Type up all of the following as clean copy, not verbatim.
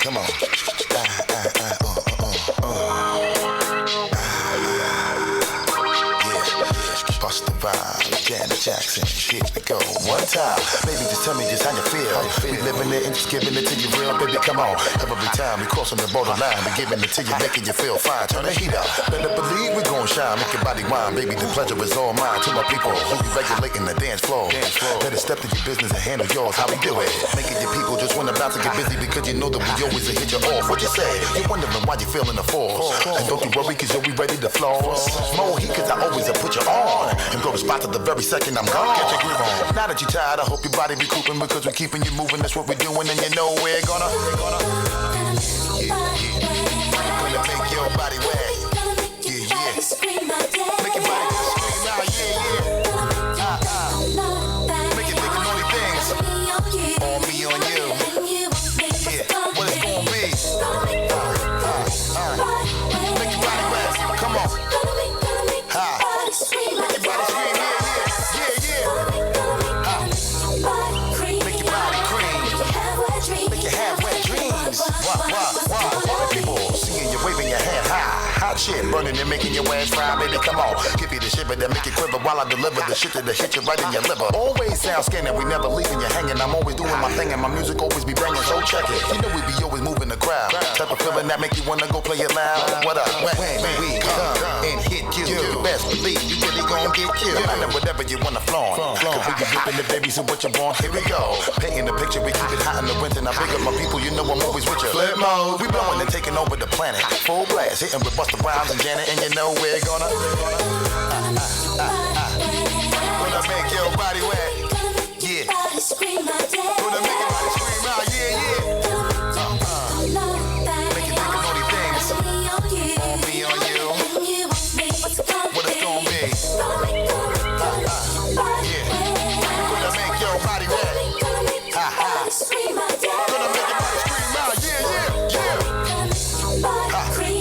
Come on. Bust the vibe, Janet Jackson, here we go. One time, baby, just tell me just how you feel. We living it and just giving it to you real, baby, come on. Every time we crossing the borderline, we giving it to you, making you feel fine. Turn the heat up, better believe we gon' shine. Make your body wine, baby, the pleasure is all mine. To my people who be regulating the dance floor. Better step to your business and handle yours, how we do it. Making your people just wanna bounce and get busy because you know that we always hit you off. What you say? You're wondering why you feeling the force. And don't you worry, cause you'll be ready to floss. More heat, cause I always put you on. And go to spot to the very second I'm gone. Get your groove on. Now that you're tired, I hope your body recouping because we're keeping you moving. That's what we're doing, and you know we're gonna make your body wet. Yeah, yeah. Make your body just scream out, yeah, yeah. Make it think of naughty things. On me, on you. Yeah, what it's gonna be. Make your body wet. Come on. People seeing you waving your hand high. Hot shit burning and making your ass fry, baby, come on. Give you the shiver that make you quiver while I deliver the shit that'll hit you right in your liver. Always sound scanning, we never leaving you hanging. I'm always doing my thing and my music always be banging, so check it. You know we be always moving the crowd. Type of feeling that make you wanna go play it loud. What up? When we come and hit you best believe you really gon' get you. No matter whatever you wanna flaunt. Cause we be ripping the baby, so what you want? Here we go. Painting the picture, we keep it hot in the winter. Now big up my people, you know I'm always with you. Flip mode, we blowing and taking over the planet. Full blast, hitting with Busta Rhymes and Janet, and you know we're gonna make your body wet. Yeah. Gonna make your body scream out, yeah, yeah. Make you think of naughty things. On me, on you. What it's gonna be. Yeah. Gonna make your body wet. Ha ha. Gonna make your body scream out, yeah, yeah, yeah.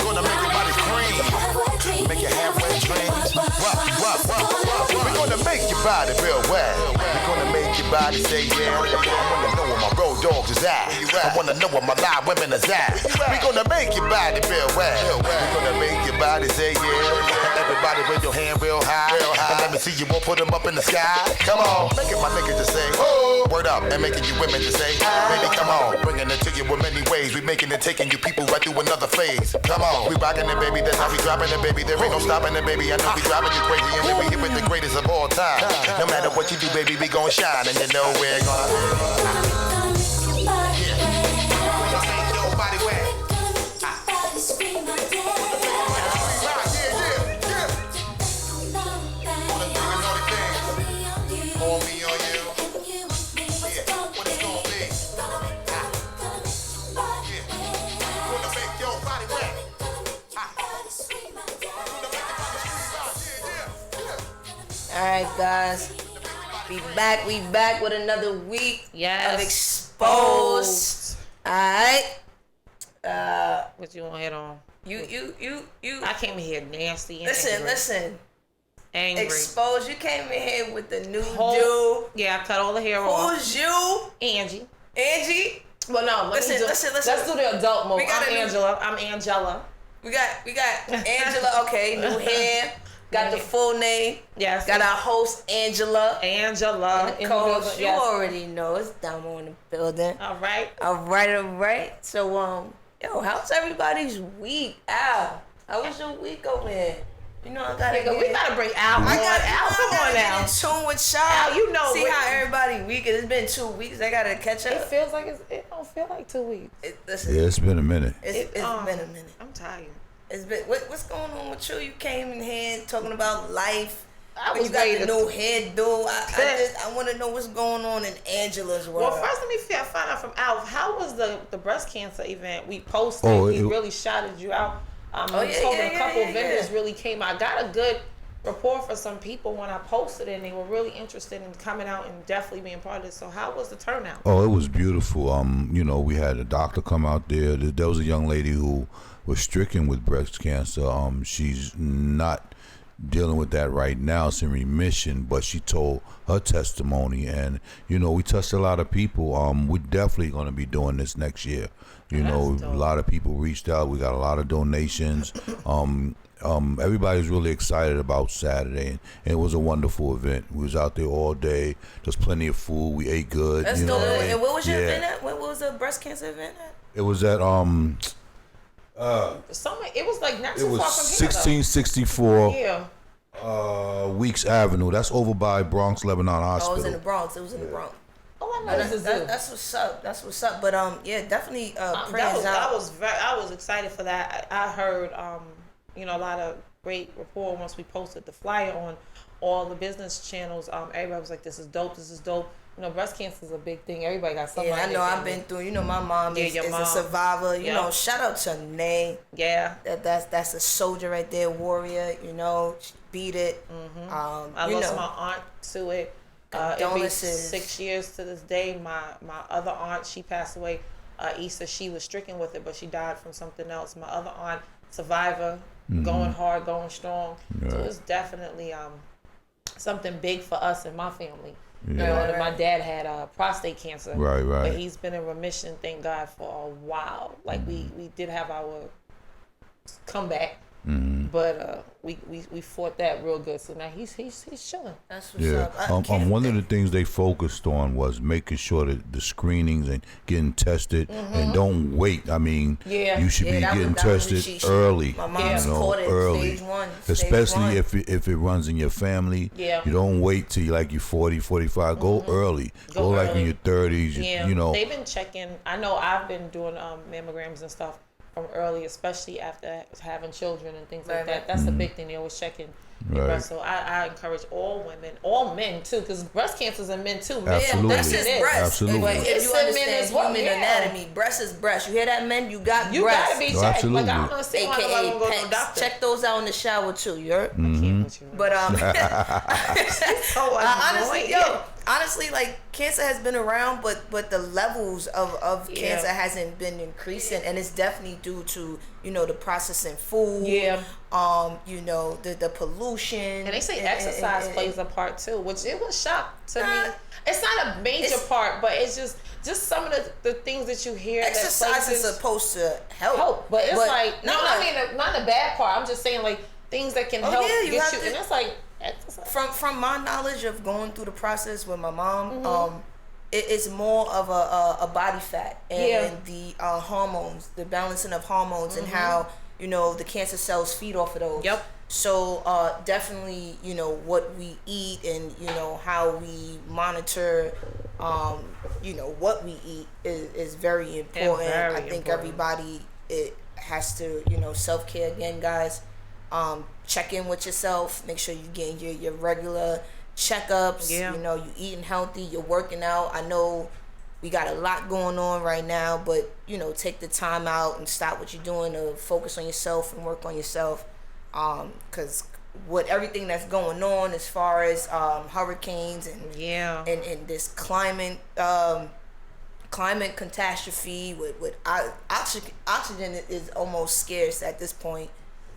Gonna make your body scream. Make your halfway dreams. We're gonna make your body real wet. We're gonna make your body say yeah. I wanna know where my road dogs is at. I wanna know where my live women is at. We're gonna make your body real wet. We're gonna make your body say yeah. Everybody raise your hand real high. And let me see you won't put them up in the sky. Come on, making my niggas to say oh. Word up and making you women to say baby come on. Bringing it to you in many ways. We making it, taking you people right through another phase. Come on, we rocking it baby. That's how we dropping it baby. There ain't no stopping it baby. I know we driving you crazy and then we here with the greatest of all time. No matter what you do baby, we gon' shine and you know we're gonna. Alright guys, we back with another week of Xposed. Alright. What you want to hit on? You I came in here nasty and Listen. Angry. Xposed, you came in here with the new dude. Yeah, I cut all the hair off. Who's you? Angie. Well no, listen. Let's do the adult mode. I'm Angela. We got Angela, okay, new hair. Got the full name. Yes. Got our host, Angela. In the co-host, building. you already know it's Domo in the building. All right. So, how's everybody's week? Al, how was your week over here? You know, we gotta bring Al on. Al, come on now. In tune with y'all. Al, you know. See how everybody week is. It's been 2 weeks. I gotta catch up. It feels like it don't feel like 2 weeks. It's been a minute. It's been a minute. I'm tired. It's been, what's going on with you? You came in here talking about life. You got the new hairdo. I want to know what's going on in Angela's world. Well, first let me find out from Al. How was the breast cancer event we posted? We really shouted you out. A couple vendors really came out. I got a good report for some people when I posted it, and they were really interested in coming out and definitely being part of it. So how was the turnout? Oh, it was beautiful. We had a doctor come out there. There was a young lady who was stricken with breast cancer. She's not dealing with that right now. It's in remission, but she told her testimony, and we touched a lot of people. We're definitely going to be doing this next year. A lot of people reached out. We got a lot of donations. Everybody's really excited about Saturday, and it was a wonderful event. We was out there all day. There's plenty of food. We ate good. That's dope. And what was your event at? What was the breast cancer event at? It was at it was like not too far from here. It was 1664 Weeks Avenue. That's over by Bronx Lebanon Hospital. Oh, it was in the Bronx. It was in the Bronx. Oh, I know that's what's up. That's what's up. But definitely prayers out. I I was excited for that. I heard a lot of great rapport once we posted the flyer on all the business channels. Everybody was like, "This is dope. This is dope." Breast cancer is a big thing. Everybody got something. Yeah, I know. I've been through. My mom is a survivor. Shout out to Nay. Yeah. That's a soldier right there, warrior. She beat it. Mm-hmm. I lost my aunt to it. It'll be 6 years to this day. My other aunt, she passed away. Issa, she was stricken with it, but she died from something else. My other aunt, survivor, going hard, going strong. Yeah. So it's definitely something big for us and my family. Yeah. My dad had prostate cancer. Right. But he's been in remission, thank God, for a while. Like we did have our comeback. Mm-hmm. But we fought that real good. So now he's chilling. That's what's up. One of the things they focused on was making sure that the screenings and getting tested, and don't wait. I mean, you should be getting tested early. My mom's caught it early, stage 1. especially if it runs in your family. Yeah. You don't wait till you're 40, 45. Go early. Go like in your 30s. Yeah. They've been checking. I know I've been doing mammograms and stuff from early, especially after having children and things like that. That's the big thing. They always checking your breast. So I encourage all women, all men too, because breast cancer's in men too. Absolutely. Breast is breast. Absolutely. But if you understand human anatomy, breast is breast. You hear that, men? You got breast. You gotta be checked. Absolutely. Like, I'm gonna say why I don't go to no doctor. Check those out in the shower too. You heard? But honestly, like, cancer has been around, but the levels of cancer hasn't been increasing, and it's definitely due to the processing food. Yeah. The pollution. And they say exercise plays a part too, which it was shock to me. It's not a major part, but it's just some of the things that you hear. Exercise is supposed to help. But it's not the bad part. I'm just saying, like, things that can help get you. And it's like exercise. From my knowledge of going through the process with my mom, it's more of a body fat and the hormones, the balancing of hormones, and how the cancer cells feed off of those. Yep. So definitely what we eat and how we monitor what we eat is very important. I think everybody has to self-care again, guys. Check in with yourself. Make sure you're getting your regular checkups. Yeah. You eating healthy. You're working out. I know we got a lot going on right now, but take the time out and stop what you're doing to focus on yourself and work on yourself. Because with everything that's going on as far as hurricanes and this climate catastrophe with oxygen is almost scarce at this point.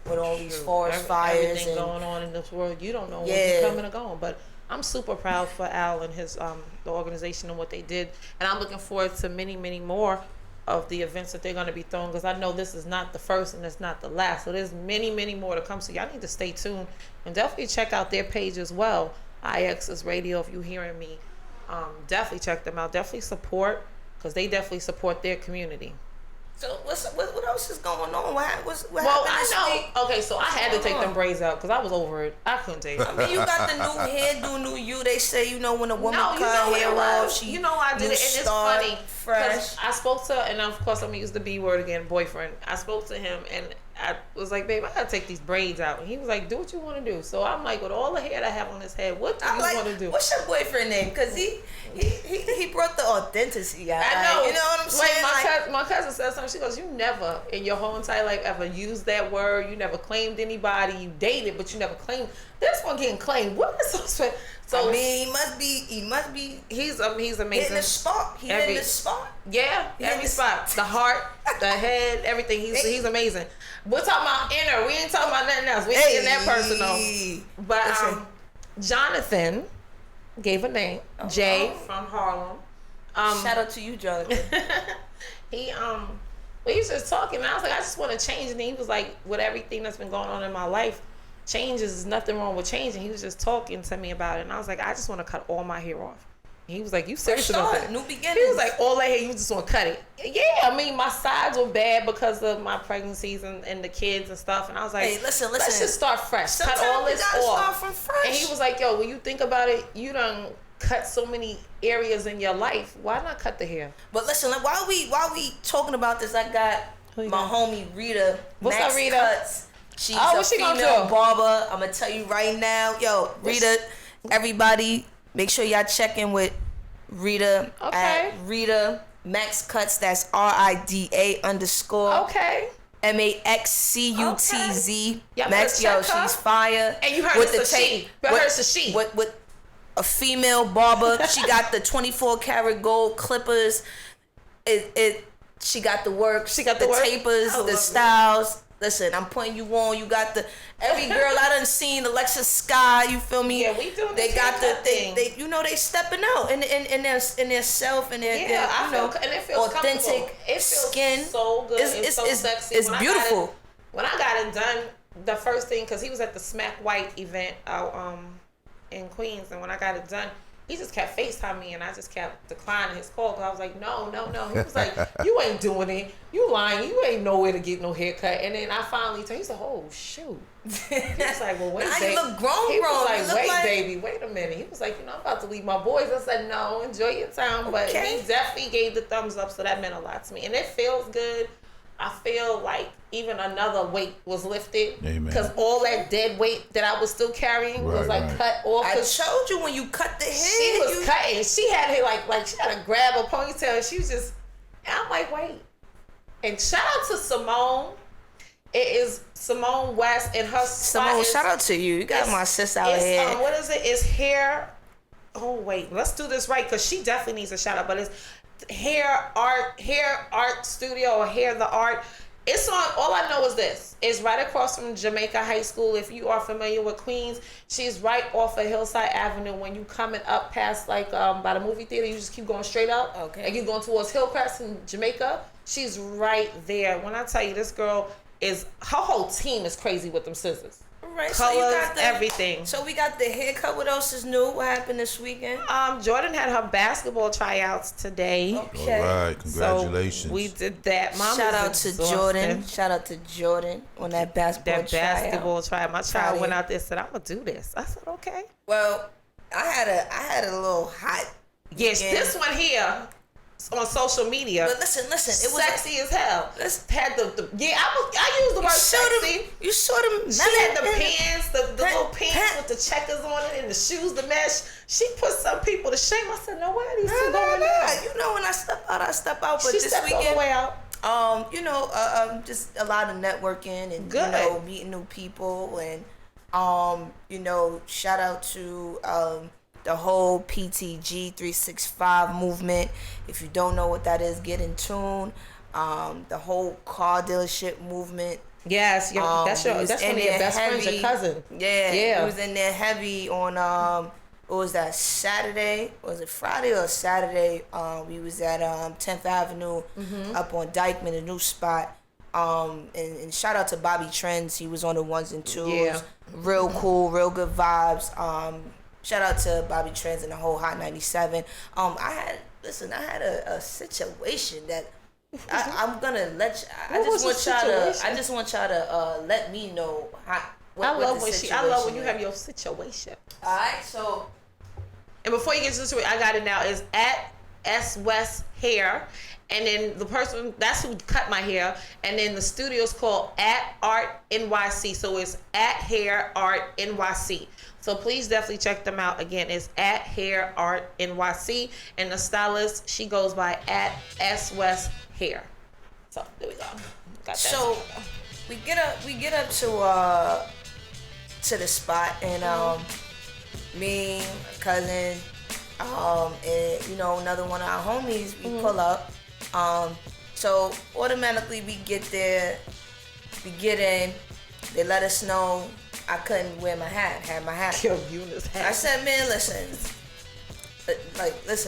With all these forest fires everything and going on in this world, you don't know what's coming or going. But I'm super proud for Al and his the organization and what they did, and I'm looking forward to many, many more of the events that they're going to be throwing, because I know this is not the first and it's not the last. So there's many, many more to come. So y'all need to stay tuned and definitely check out their page as well. IX's Radio, if you're hearing me, definitely check them out. Definitely support, because they definitely support their community. So what else is going on? What happened this week? Okay, so I had to take them braids out because I was over it. I couldn't take it. I mean, you got the new hairdo, new you. They say, when a woman cut her hair off, she I did it, and it's funny. Fresh. I spoke to, and of course I'm gonna use the B word again, boyfriend. I spoke to him, and I was like, babe, I gotta take these braids out. And he was like, do what you want to do. So I'm like, with all the hair that I have on his head, what do you want to do? What's your boyfriend name? Because he he brought the authenticity out. I know. You know what I'm saying? My cousin said something. She goes, "You never in your whole entire life ever used that word. You never claimed anybody. You dated, but you never claimed. This one getting claimed. What is so?" So I mean, he must be. He's amazing. Hitting the spot. Hitting the spot. Yeah, every spot. The heart, the head, everything. He's amazing. We're talking about inner. We ain't talking about nothing else. We ain't getting that personal. But Jonathan gave a name. Jay from Harlem. Shout out to you, Jonathan. He was just talking, and I was like, I just want to change. And he was like, with everything that's been going on in my life, changes is nothing wrong with changing. He was just talking to me about it, and I was like, I just want to cut all my hair off. He was like, you serious about that? New beginnings. He was like, all that hair, you just want to cut it. Yeah, I mean, my sides were bad because of my pregnancies and the kids and stuff. And I was like, hey, listen. Let's just start fresh. Sometimes cut all this off. Start from fresh. And he was like, yo, when you think about it, you done cut so many areas in your life. Why not cut the hair? But listen, like, while we talking about this, I got my homie Rita. What's up, Rita? Cuts. She's a female barber. I'm gonna tell you right now, yo, Rita. Everybody, make sure y'all check in with Rita at Rita Max Cuts. That's RIDA _ Okay. MAXCUTZ. Okay. Max, yo, she's fire. And you heard it's a she. You heard it's a she. With a female barber. She got the 24 karat gold clippers. She got the work. She got the tapers, the styles. Listen, I'm putting you on. You got the every girl I done seen, Alexa Sky. You feel me? Yeah, we doing. They got the they you know, they stepping out in their self and their and it feels authentic skin. So good. It's so sexy. It's beautiful. When I got it done, the first thing, because he was at the Smack White event out in Queens, and when I got it done, he just kept FaceTiming me, and I just kept declining his call, because I was like, no. He was like, you ain't doing it. You lying. You ain't nowhere to get no haircut. And then I finally told him, he said, oh, shoot. He was like, well, wait, baby. You look grown. He was like, wait, baby, wait a minute. He was like, I'm about to leave my boys. I said, no, enjoy your time. But he definitely gave the thumbs up, so that meant a lot to me. And it feels good. I feel like even another weight was lifted, because all that dead weight that I was still carrying was cut off. I showed you when you cut the hair. She was cutting. She had her like she had to grab a ponytail. She was just. And I'm like, wait. And shout out to Simone. It is Simone West and her. Simone, shout out to you. You got my sis out here. What is it? It's hair. Oh wait, let's do this right, because she definitely needs a shout out. But it's hair art studio, or hair the art. It's on, all I know is this. It's right across from Jamaica High School. If you are familiar with Queens, she's right off of Hillside Avenue. When you coming up past by the movie theater, you just keep going straight up. Okay. And you're going towards Hillcrest in Jamaica. She's right there. When I tell you, this girl her whole team is crazy with them scissors. Right, colors, so you got everything. So we got the haircut. What else is new? What happened this weekend? Jordan had her basketball tryouts today. Okay. All right, congratulations. So we did that. Shout out to Jordan. Shout out to Jordan on that basketball tryout. My child went out there and said, I'm gonna do this. I said, okay. Well, I had a little hot. Yes, this one here on social media. But listen, it was sexy as hell. Had I used the word sexy. You saw them. She had the pants, the little pants with the checkers on it, and the shoes, the mesh. She put some people to shame. I said, no way, these two going out. You know, when I step out, I step out. But she this stepped weekend, all the way out. Just a lot of networking and meeting new people, and shout out to the whole PTG 365 movement. If you don't know what that is, get in tune. The whole car dealership movement. Yes, that's one of your best friends, your cousin. Yeah. It was in there heavy on what was that, Saturday? Was it Friday or Saturday? We was at 10th Avenue up on Dykeman, a new spot. And shout out to Bobby Trends. He was on the ones and twos. Yeah. Real cool, real good vibes. Shout out to Bobby Trends and the whole Hot 97. I had a situation that I'm gonna let you. I just want y'all to let me know how. I love when you have your situation. All right, so. And before you get into it, I got it now. It's at S West Hair, And then the person, that's who cut my hair. And then the studio is called @ArtNYC. So it's @HairArtNYC. So please definitely check them out. Again, it's @HairArtNYC. And the stylist, she goes by @SWestHair. So there we go. Got that. So we get up to the spot, and me, cousin, and another one of our homies, we pull up. So automatically we get there, we get in, they let us know I couldn't wear my hat, had my hat. Yo, you in this hat. I said, man, listen,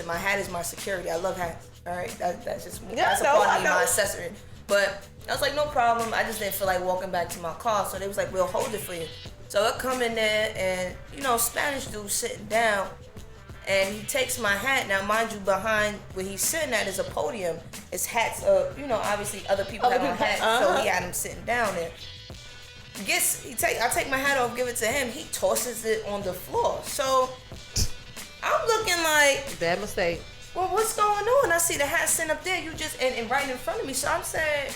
my hat is my security. I love hats. All right, that's just me. That's a part of me, my accessory. But I was like, no problem. I just didn't feel like walking back to my car, so they was like, we'll hold it for you. So I come in there, and Spanish dude sitting down, and he takes my hat. Now, mind you, behind where he's sitting at is a podium. It's hats. Obviously other people have on hats, so he had him sitting down there. I take my hat off, give it to him. He tosses it on the floor. So I'm looking like, bad mistake. Well, what's going on? I see the hat sitting up there. You just and right in front of me. So I'm saying,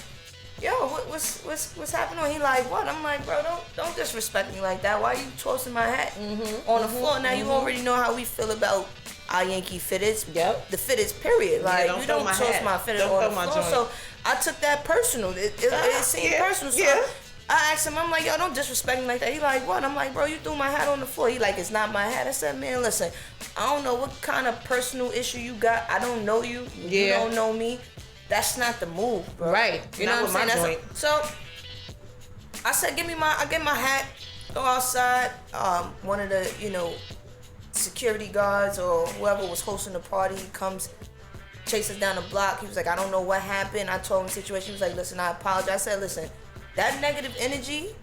yo, what's happening? He like, what? I'm like, bro, don't disrespect me like that. Why are you tossing my hat on the floor? Now you already know how we feel about our Yankee fitteds. Yep. The fitteds, period. Like, don't you don't toss my fitted on the floor. So I took that personal. It seemed personal. So I asked him, I'm like, yo, don't disrespect me like that. He like, what? I'm like, bro, you threw my hat on the floor. He like, it's not my hat. I said, man, listen, I don't know what kind of personal issue you got. I don't know you. You don't know me. That's not the move, bro. Right. You know what I'm saying? So I said, I get my hat, go outside. One of the, security guards or whoever was hosting the party, he comes, chases down the block. He was like, I don't know what happened. I told him the situation. He was like, listen, I apologize. I said, listen, that negative energy,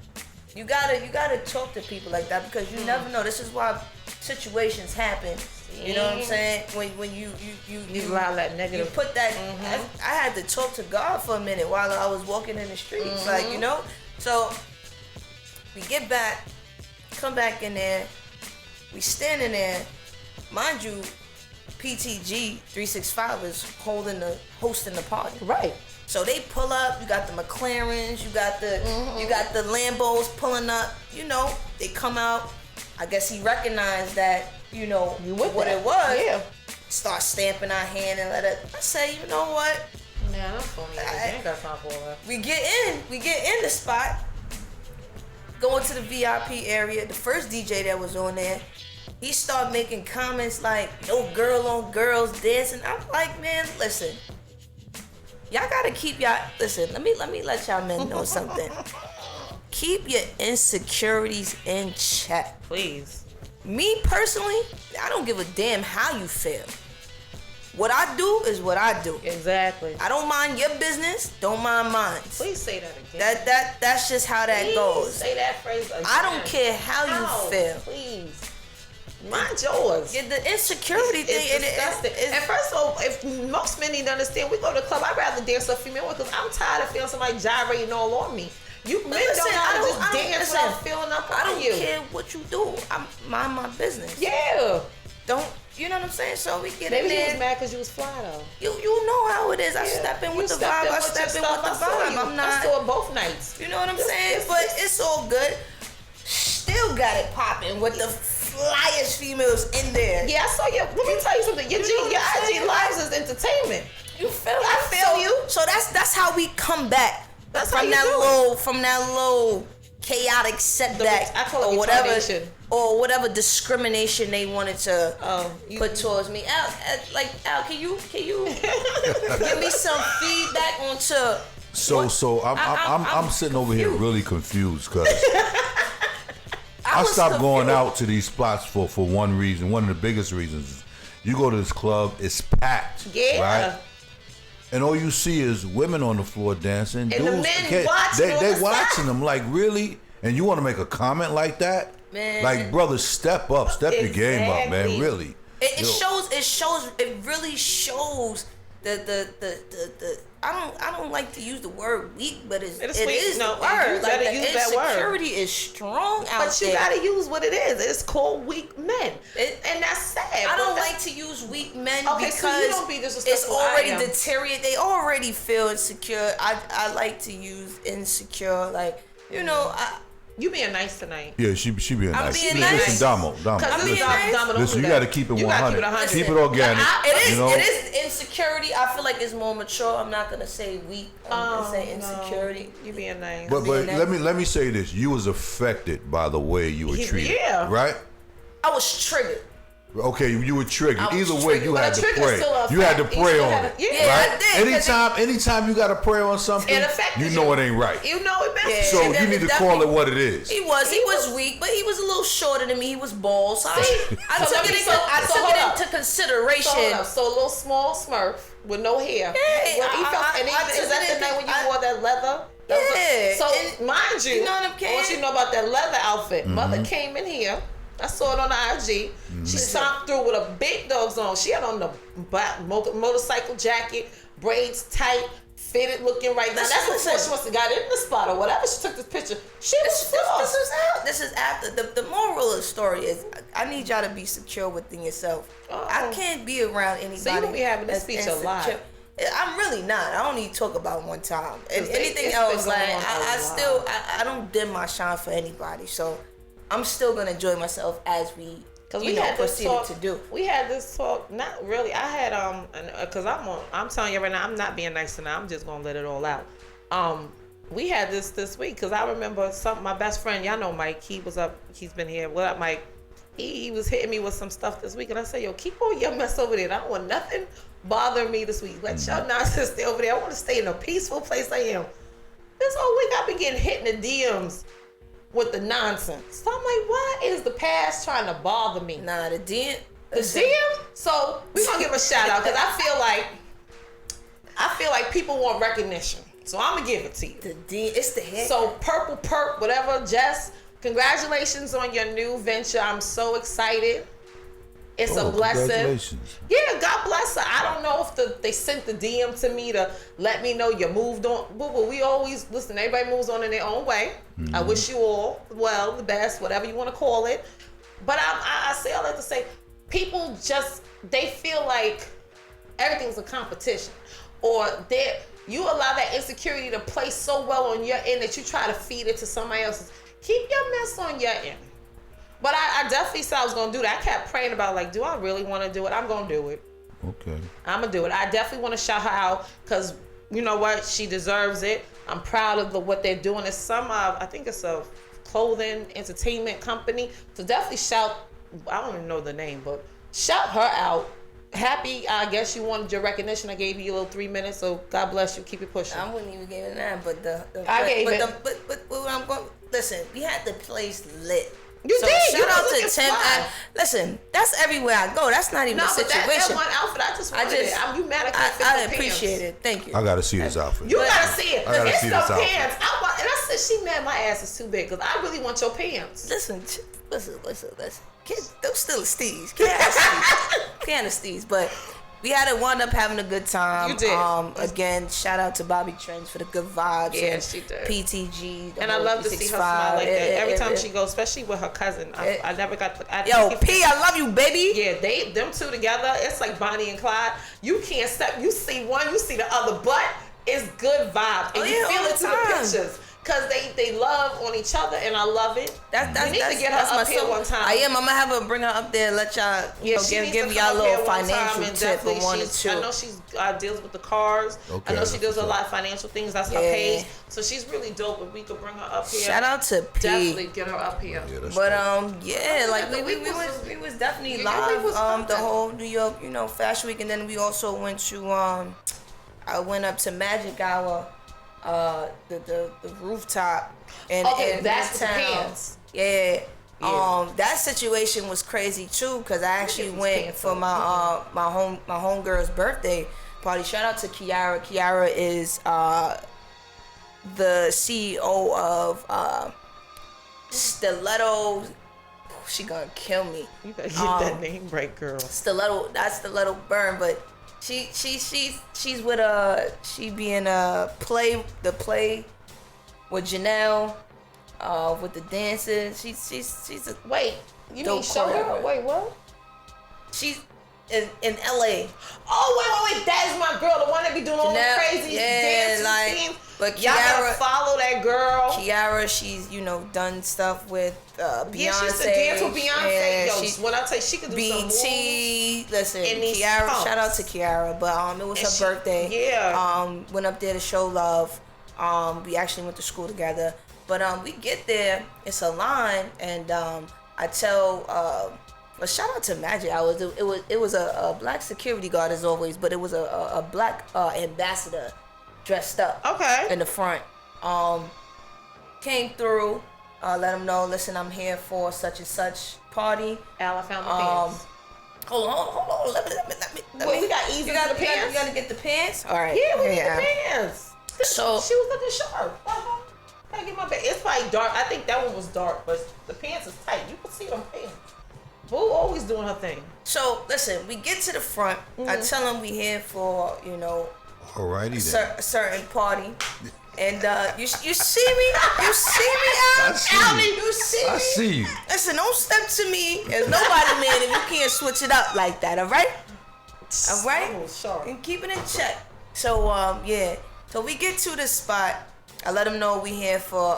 you gotta talk to people like that, because you never know. This is why situations happen. You know what I'm saying? When you allow that negative. You put that. I had to talk to God for a minute while I was walking in the streets, So we get back, come back in there. We standing there, mind you. PTG 365 is hosting the party. Right. So they pull up. You got the McLarens. You got the Lambos pulling up. They come out. I guess he recognized that. What it was. Yeah. Start stamping our hand and let it. I say, you know what? Man, that's funny. I ain't got time for all that. We get in the spot. Go into the VIP area. The first DJ that was on there, he started making comments like, no girl on girls dancing. I'm like, man, listen. Y'all gotta keep listen, let me let y'all men know something. Keep your insecurities in check. Please. Me personally, I don't give a damn how you feel. What I do is what I do. Exactly. I don't mind your business, don't mind mine. Please say that again. That's just how that goes. Say that phrase again. I don't care how you feel. Please. Mind yours. Yeah, the insecurity thing. It's disgusting. And first of all, if most men need to understand, we go to the club, I'd rather dance a female with, because I'm tired of feeling somebody gyrating all on me. Men don't know how to just dance without feeling up on you. I don't care what you do. I mind my business. Yeah. You know what I'm saying? So we get Maybe in there. Maybe you was mad because you was fly though. You know how it is. I step in with the vibe. I step in with the vibe. I'm not. I saw it both nighs. You know what I'm saying? But it's all good. Still got it popping with the flyest females in there. Yeah, I saw you. Let me tell you something. Your IG lives is entertainment. You feel? I feel you. So that's how we come back. That's from how that little chaotic setback or whatever discrimination they wanted to put towards me. Al, can you give me some feedback onto? So I'm sitting over here really confused, because I stopped going out to these spots for one reason. One of the biggest reasons is you go to this club, it's packed. Yeah. Right? And all you see is women on the floor dancing. And dudes, the men watching they watching them like, really? And you want to make a comment like that? Man. Like, brother, step up, step your game up, man. Really. It really shows the I don't like to use the word weak, but it is the word. Like, the insecurity is strong out there. But you gotta use what it is. It's called weak men, and that's sad. I don't like to use weak weak men because so you don't be disrespectful. it's already deteriorated. They already feel insecure. I like to use insecure, like, you know, you being nice tonight. Yeah, she being nice. Being nice. Listen, Domo. Listen, you got to keep it 100. Keep it organic. It is insecurity. I feel like it's more mature. I'm not gonna say weak. I'm gonna say insecurity. You being nice. But let me say this. You was affected by the way you were treated. Yeah. Right? I was triggered. Okay, you were triggered. Either way, you had to pray. You had to pray on it. Yeah, right? I did. Anytime you got to pray on something, you know it ain't right. You know it best. Yeah. So you need to call it what it is. He was weak, but he was a little shorter than me. He was bald. So I took it into consideration. So a little small Smurf with no hair. Yeah, is that the night when you wore that leather? Yeah. So mind you, know what I'm saying? I want you to know about that leather outfit. Mother came in here. I saw it on the IG. She stomped through with a big dogs on. She had on the motorcycle jacket, braids tight, fitted, looking right now. That's before she must have got in the spot or whatever. She took this picture. This is after. The moral of the story is I need y'all to be secure within yourself. I can't be around anybody. So you don't be having this speech a lot. I'm really not. I only talk about one time. And anything else, like I don't dim my shine for anybody. So I'm still gonna enjoy myself as we proceeded to do. We had this talk. Not really. I had because I'm telling you right now, I'm not being nice tonight. I'm just gonna let it all out. We had this week because I remember my best friend. Y'all know Mike. He was up. He's been here. What up, Mike? He was hitting me with some stuff this week, and I said, "Yo, keep all your mess over there. I don't want nothing bothering me this week. Let y'all nonsense stay over there. I want to stay in a peaceful place I am." This whole week I've been getting hit in the DMs with the nonsense. So I'm like, why is the past trying to bother me? Nah, the DM. So we're gonna give a shout out because I feel like people want recognition. So I'm gonna give it to you. It's the head. So Purple Perp, whatever, Jess, congratulations on your new venture. I'm so excited. It's a blessing. Congratulations. Yeah, God bless her. I don't know if they sent the DM to me to let me know you moved on. But we always, listen, everybody moves on in their own way. Mm-hmm. I wish you all well, the best, whatever you want to call it. But I say all that to say, people they feel like everything's a competition. Or you allow that insecurity to play so well on your end that you try to feed it to somebody else's. Keep your mess on your end. But I definitely said I was going to do that. I kept praying about, like, do I really want to do it? I'm going to do it. Okay. I'm going to do it. I definitely want to shout her out because, you know what? She deserves it. I'm proud of what they're doing. It's I think it's a clothing entertainment company. So definitely I don't even know the name, but shout her out. Happy, I guess you wanted your recognition. I gave you a little 3 minutes, so God bless you. Keep it pushing. I wouldn't even give it that, but I'm going. Listen, we had the place lit. Shout out to Tim. Listen, that's everywhere I go. That's not even a situation. That one outfit, I just wanted it. You mad at me? I appreciate it. Thank you. I gotta see this outfit. You gotta see it. It's the pants. Outfit. And I said, she mad my ass is too big because I really want your pants. Listen. Those still steez. Can't steez, but we had to wind up having a good time. You did. Again, shout out to Bobby Trench for the good vibes. Yeah, she did. PTG. And I love to see her smile like that. Every time she goes, especially with her cousin. I never got to. I love you, baby. Yeah, them two together, it's like Bonnie and Clyde. You can't step. You see one, you see the other, but it's good vibe. And you feel it through the pictures. Because they love on each other, and I love it. We need to get her up here one time. I'm gonna have her bring her up there, let y'all give y'all a little financial tip for 1 or 2. I know she deals with the cars. Okay, I know she does a lot of financial things. That's her page. So she's really dope. If we could bring her up here, shout out to P. Definitely get her up here. Yeah, but we was definitely live the whole New York Fashion Week, and then we also went to I went up to Magic Hour. The rooftop in that's town. The pants. Yeah. That situation was crazy too because I actually went for my homegirl's birthday party. Shout out to Kiara. Kiara is the CEO of Stiletto. She gonna kill me. You better get that name right, girl. Stiletto. That's Stiletto Burn, but. She's with she be in the play with Janelle, with the dances. She's a wait. You mean show her? Wait, what? in LA. Oh wait, that is my girl, the one that be doing all the crazy dance scenes. But y'all gotta follow that girl. Kiara, she's done stuff with Beyonce. Yeah, she used to dance with Beyonce. Yo, when I tell you she could do BT, some moves. Listen, Kiara, shout out to Kiara. But it was her birthday. Yeah. Went up there to show love. We actually went to school together. But we get there, it's a line, and I tell well, shout out to Magic Hours. It was a black security guard as always, but it was a black ambassador dressed up. Okay. In the front. Came through, let him know, listen, I'm here for such and such party. Al, I found the pants. Hold on. Let me. We got easy the pants. You gotta get the pants. All right. Yeah, we get the pants. So she was looking sharp. Gotta get my pants. It's probably dark. I think that one was dark, but the pants is tight. You can see them pants. Boo always doing her thing. So listen, we get to the front. I tell him we here for alrighty then. A certain party. And you see me? You see me, Al? I see you. You see me? I see you. Listen, don't step to me as nobody, man, if you can't switch it up like that, all right? All right? Oh, sorry. And keep it in check. So, yeah. So we get to the spot. I let him know we here for,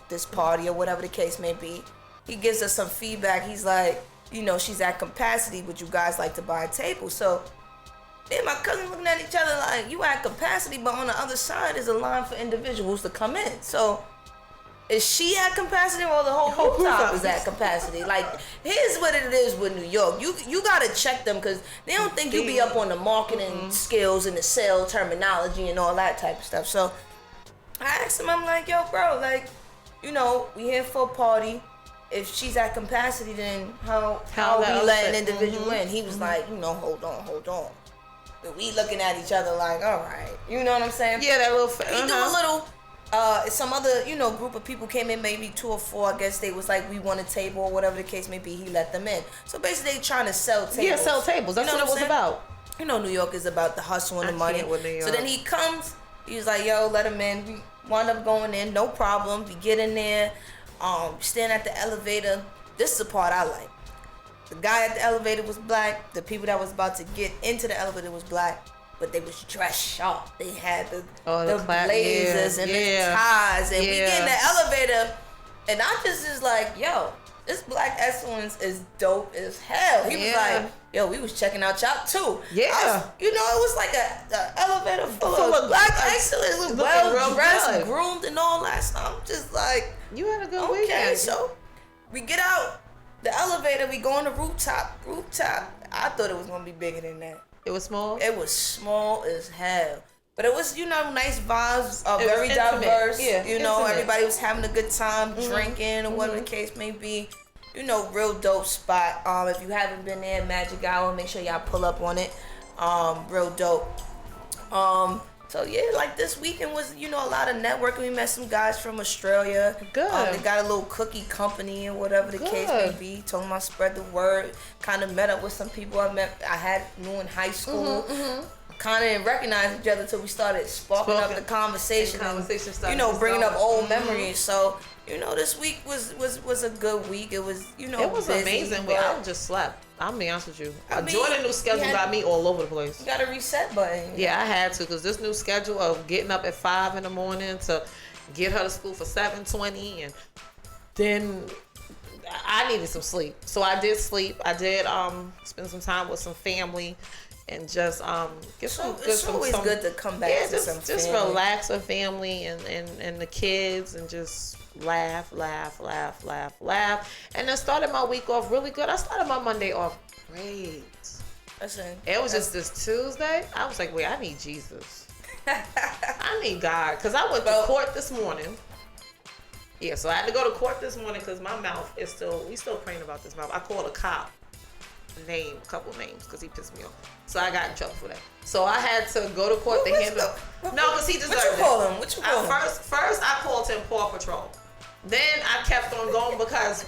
this party or whatever the case may be. He gives us some feedback. He's like, she's at capacity. Would you guys like to buy a table? So, me and my cousin looking at each other like, you at capacity, but on the other side is a line for individuals to come in. So, is she at capacity or the whole rooftop is at capacity? Like, here's what it is with New York. You gotta check them because they don't think you be up on the marketing skills and the sale terminology and all that type of stuff. So, I asked him, I'm like, yo, bro, like, we here for a party. If she's at capacity, then how are we letting an individual in? He was like, hold on. We looking at each other like, all right. You know what I'm saying? Yeah, that little... He do a little... some other, group of people came in, maybe 2 or 4. I guess they was like, we want a table or whatever the case may be. He let them in. So basically, they trying to sell tables. Yeah, sell tables. That's what it was about. New York is about the hustle and the money. So then he comes. He was like, yo, let him in. We wound up going in. No problem. We get in there. Stand at the elevator. This is the part I like. The guy at the elevator was black. The people that was about to get into the elevator was black, but they was dressed sharp. They had the blazers and the ties, and we get in the elevator, and I just is like, yo, this black excellence is dope as hell. He was like, yo, we was checking out y'all too. Yeah. It was like a elevator full of black excellence, well dressed, groomed, and all that stuff. I'm just like, you had a good weekend. So we get out the elevator, we go on the rooftop. I thought it was gonna be bigger than that. It was small? It was small as hell. But it was, nice vibes, very intimate. Diverse. Yeah, intimate. Everybody was having a good time, drinking, or whatever the case may be. Real dope spot. If you haven't been there, Magic Hour, make sure y'all pull up on it. Real dope. So yeah, like this weekend was, a lot of networking. We met some guys from Australia. Good. They got a little cookie company or whatever the case may be. Told them I spread the word. Kind of met up with some people I knew in high school. Kind of didn't recognize each other until we started sparking up the conversation. Bringing up old memories. So, this week was a good week. It was, it was busy, amazing. I just slept. I'll be honest with you. Jordan's new schedule got me all over the place. You got a reset button. Yeah, I had to, because this new schedule of getting up at 5 in the morning to get her to school for 7:20, and then I needed some sleep. So I did sleep. I did spend some time with some family and just get some good. It's always good to come back to some family. Just relax with family and the kids and just laugh. And I started my week off really good. I started my Monday off great. Listen, it was just this Tuesday. I was like, wait, I need Jesus. I need God. Because I went to court this morning. Yeah, so I had to go to court this morning because my mouth is we still praying about this mouth. I called a cop a couple names because he pissed me off. So I got in trouble for that. So I had to go to court to handle. No, because he deserved it. What you call him? First I called him Paw Patrol. Then I kept on going because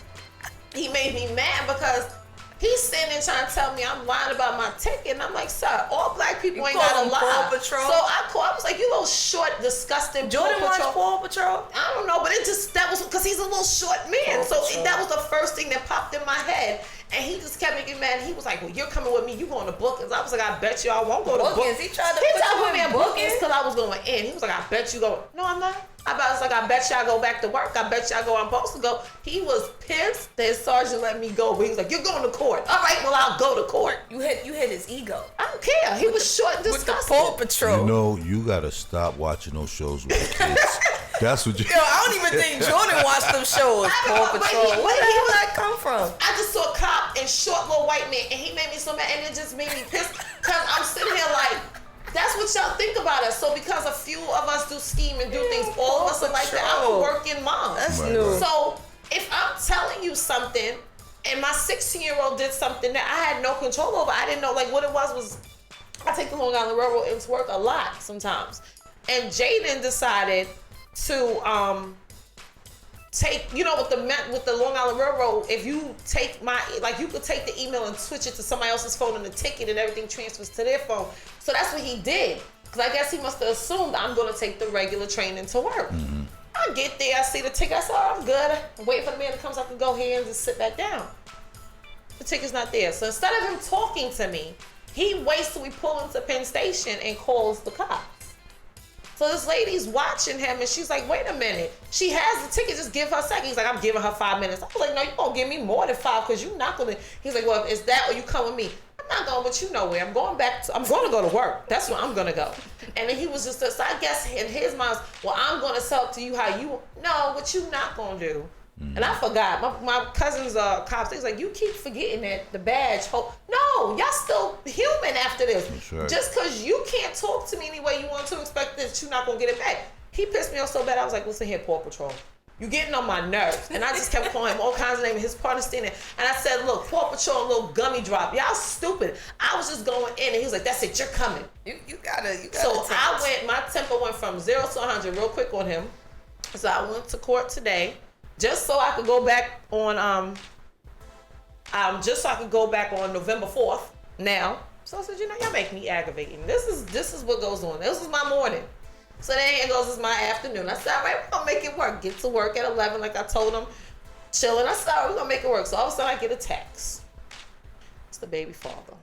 he made me mad because he's sitting there trying to tell me I'm lying about my ticket. And I'm like, sir, all black people ain't got to lie. Paw Patrol? So I was like, you little short, disgusting Jordan watched Paw Patrol? I don't know, but that was because he's a little short man. That was the first thing that popped in my head. And he just kept making mad. He was like, well, you're coming with me. You going to bookings. I was like, I bet you I won't go to bookings. He tried to put me in bookings because I was going in. He was like, I bet you go. No, I'm not. I was like, I bet you I go back to work. I bet you I go where I'm supposed to go. He was pissed that his sergeant let me go. But he was like, you're going to court. All right, well, I'll go to court. You hit his ego. I don't care. He was short and disgusting. With the Paw Patrol. You know, you got to stop watching those shows with the kids. That's what you... Yo, I don't even think Jordan watched them shows. Paw Patrol. Where the hell did that come from? I just saw a cop and short little white man, and he made me so mad, and it just made me pissed. Because I'm sitting here like, that's what y'all think about us. So because a few of us do scheme and do things, all of us are like that. I'm a working mom. That's new. So if I'm telling you something, and my 16-year-old did something that I had no control over, I didn't know, like what it was I take the Long Island Railroad into work a lot sometimes. And Jaden decided to take, you know, with the Long Island Railroad, if you take you could take the email and switch it to somebody else's phone and the ticket and everything transfers to their phone. So that's what he did. Because I guess he must have assumed I'm going to take the regular train into work. Mm-hmm. I get there, I see the ticket, I said, oh, I'm good. I'm waiting for the man to come so I can go here and just sit back down. The ticket's not there. So instead of him talking to me, he waits till we pull into Penn Station and calls the cops. So this lady's watching him and she's like, wait a minute. She has the ticket, just give her a second. He's like, I'm giving her 5 minutes. I was like, no, you won't give me more than 5 because you're not going to. He's like, well, is that or you come with me? I'm not going with you nowhere. I'm going to go to work. That's where I'm going to go. And then he was just, so I guess in his mind, well, I'm going to sell it to you how you, no, what you not going to do. And I forgot. My cousin's cops, he's like, you keep forgetting that the badge. No, y'all still human after this. Right. Just because you can't talk to me any way you want to, expect that you're not going to get it back. He pissed me off so bad. I was like, listen here, Paw Patrol. You're getting on my nerves. And I just kept calling him all kinds of names. His partner standing. And I said, look, Paw Patrol, little gummy drop. Y'all stupid. I was just going in and he was like, that's it, you're coming. You gotta So my temper went from 0 to 100 real quick on him. So I went to court today. Just so I could go back on November 4th now. So I said, you know, y'all make me aggravating. This is what goes on. This is my morning. So then it goes, is my afternoon. I said, all right, we're gonna make it work. Get to work at 11, like I told him. Chilling. I said, all right, we're gonna make it work. So all of a sudden I get a text. It's the baby father.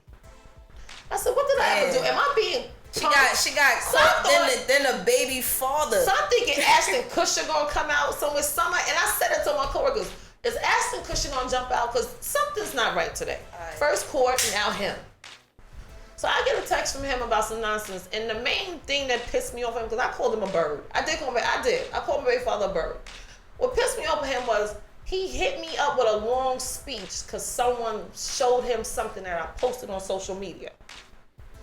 I said, what did I ever do? Am I being She got caught, then the baby father. So I'm thinking Ashton Kutcher gonna come out somewhere summer, and I said it to my coworkers, is Ashton Kutcher gonna jump out? Because something's not right today. Right. First court, now him. So I get a text from him about some nonsense, and the main thing that pissed me off him, because I called him a bird. I called my baby father a bird. What pissed me off with him was he hit me up with a long speech because someone showed him something that I posted on social media.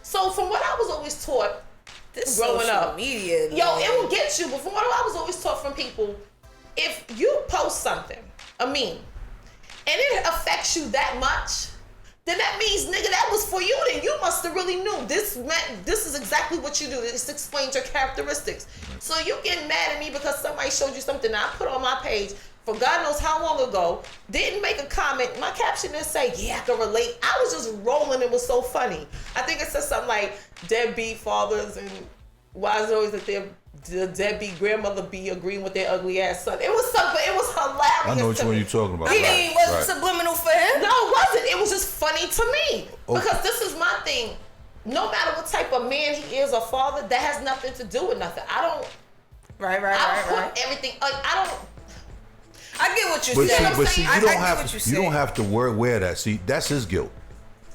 So from what I was always taught, growing up, media, it will get you. But from what I was always taught from people, if you post something, a meme, and it affects you that much, then that means, nigga, that was for you. Then you must have really knew this is exactly what you do. This explains your characteristics. So you getting mad at me because somebody showed you something I put on my page for God knows how long ago, didn't make a comment. My caption didn't say, yeah, I can relate. I was just rolling. It was so funny. I think it said something like, deadbeat fathers and why is it always that the deadbeat grandmother be agreeing with their ugly ass son? It was something, it was hilarious. I know which one you're talking about. I mean, was it subliminal for him? No, it wasn't. It was just funny to me. Okay. Because this is my thing. No matter what type of man he is or father, that has nothing to do with nothing. I don't. I put everything. I get what you're saying. But see, you don't have to wear that. See, that's his guilt.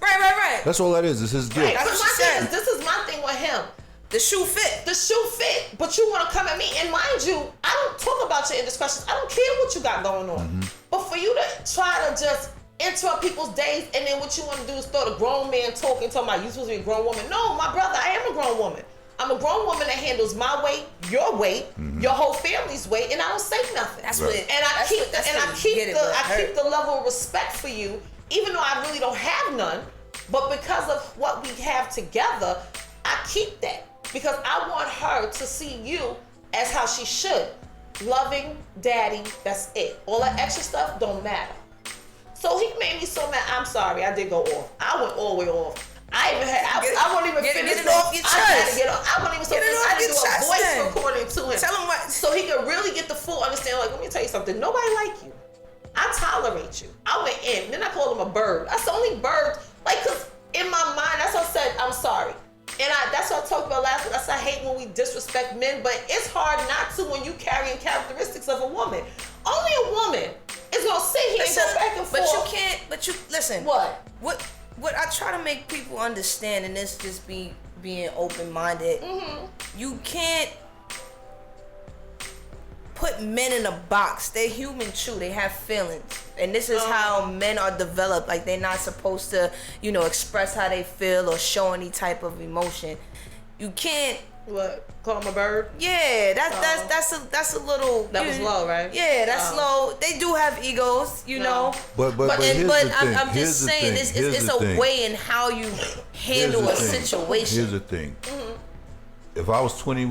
Right. That's all that is. It's his guilt. Right. That's what she said. This is my thing with him. The shoe fit. But you want to come at me. And mind you, I don't talk about your indiscretions. I don't care what you got going on. Mm-hmm. But for you to try to just interrupt people's days, and then what you want to do is throw the grown man talking about you supposed to be a grown woman. No, my brother, I am a grown woman. I'm a grown woman that handles my weight, your weight, your whole family's weight, and I don't say nothing. That's right. I keep the level of respect for you, even though I really don't have none. But because of what we have together, I keep that because I want her to see you as how she should, loving daddy. That's it. All that extra stuff don't matter. So he made me so mad. I'm sorry, I did go off. I went all the way off. I won't even finish it off your chest. I won't even finish. I had to do a voice recording to him. Tell him what, so he could really get the full understanding. Like, let me tell you something. Nobody like you. I tolerate you. I went hating. Then I called him a bird. That's the only bird. Like, cause in my mind, that's what I said. I'm sorry. And that's what I talked about last week. I said I hate when we disrespect men, but it's hard not to when you carrying characteristics of a woman. Only a woman is gonna sit here and go back and forth. But you can't. But you listen. What? What I try to make people understand, and this just being open-minded. Mm-hmm. You can't put men in a box. They're human too. They have feelings. And this is how men are developed. Like, they're not supposed to, express how they feel or show any type of emotion. You can't. What? Call him a bird? Yeah, that's a little. That was low, right? Yeah, that's low. They do have egos, know. But I'm just saying, it's a way in how you handle a situation. Here's the thing. Mm-hmm. If I was 20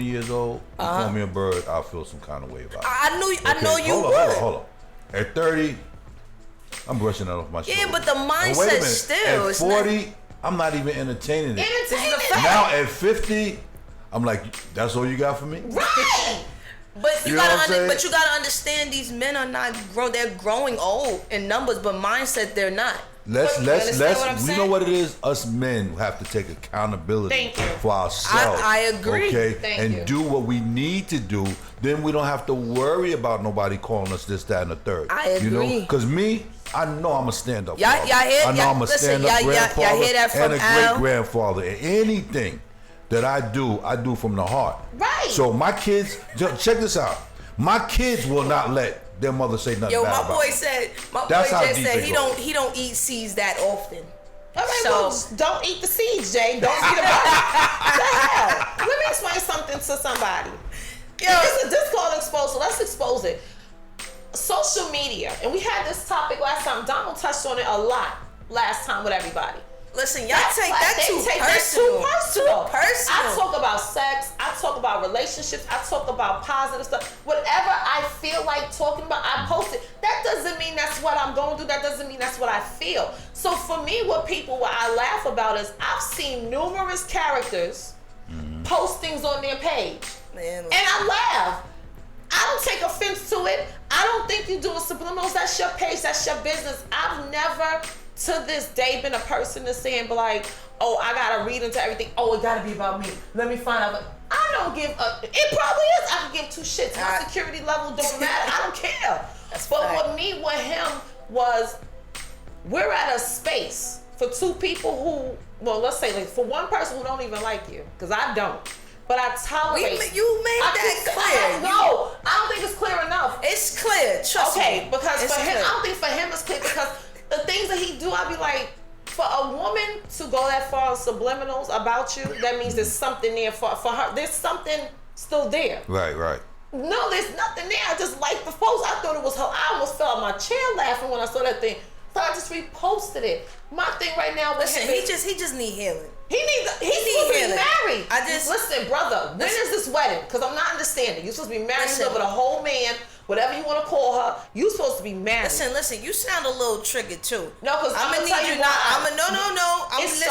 years old, you call me a bird, I'll feel some kind of way about it. I know you would. Hold on. At 30, I'm brushing that off my shoulder. Yeah, but the mindset still. At 40, I'm not even entertaining it. Now at 50, I'm like, that's all you got for me? Right. But you gotta understand, these men are not grown. They're growing old in numbers, but mindset they're not. You know what it is? Us men have to take accountability for ourselves. I agree. Okay? Do what we need to do. Then we don't have to worry about nobody calling us this, that, and the third. I agree. Because me, I know I'm a stand-up father. I know I'm a stand-up grandfather hear that from and a great-grandfather. And anything that I do from the heart. Right. So my kids, check this out. My kids will not let their mother say nothing bad about me. My boy just said he don't eat seeds that often. All right, well, don't eat the seeds, Jay. Don't eat them. What the hell? Let me explain something to somebody. This is called Xposed, so let's expose it. Social media, and we had this topic last time. Domo touched on it a lot last time with everybody. Listen, y'all take that too personal. I talk about sex. I talk about relationships. I talk about positive stuff. Whatever I feel like talking about, I post it. That doesn't mean that's what I'm going through. That doesn't mean that's what I feel. So for me, what I laugh about is I've seen numerous characters post things on their page. And I laugh. I don't take offense to it. I don't think you doing subliminals. That's your page. That's your business. I've never to this day been a person that's saying like, oh, I gotta read into everything. Oh, it gotta be about me. Let me find out. I don't give a. It probably is. I can give two shits. My security level don't matter. I don't care. But with him was, we're at a space for two people who, well, let's say like for one person who don't even like you, because I don't. But I tolerate. You made that clear. No, I don't think it's clear enough. It's clear. Trust me. Because for him, I don't think for him it's clear because the things that he do, I'd be like, for a woman to go that far on subliminals about you, that means there's something there for her. There's something still there. Right. No, there's nothing there. I just liked the post. I thought it was her. I almost fell out my chair laughing when I saw that thing. So I just reposted it. My thing right now with him, he just need healing. He's supposed to be married. Listen, brother, when is this wedding? Because I'm not understanding. You're supposed to be married with a whole man, whatever you want to call her. You're supposed to be married. Listen. You sound a little triggered too. No, because I'm gonna tell you why. No. Listen.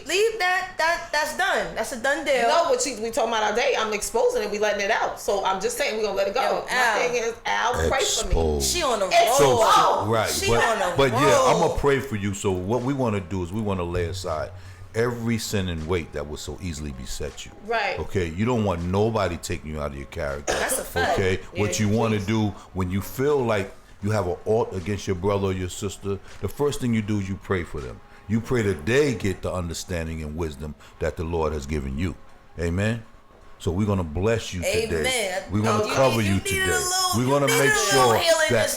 Leave that. That's done. That's a done deal. No, what we talking about our day. I'm exposing it. We letting it out. So I'm just saying we're gonna let it go. My thing is, Al, pray for me. She on the roll. But I'm gonna pray for you. So what we want to do is we want to lay aside every sin and weight that would so easily beset you. Right. Okay. You don't want nobody taking you out of your character. That's a fact. Okay. What you want to do when you feel like you have an ought against your brother or your sister, the first thing you do is you pray for them. You pray that they get the understanding and wisdom that the Lord has given you. Amen. So we're going to bless you today. Amen. We're going to cover you today. We're going to make sure that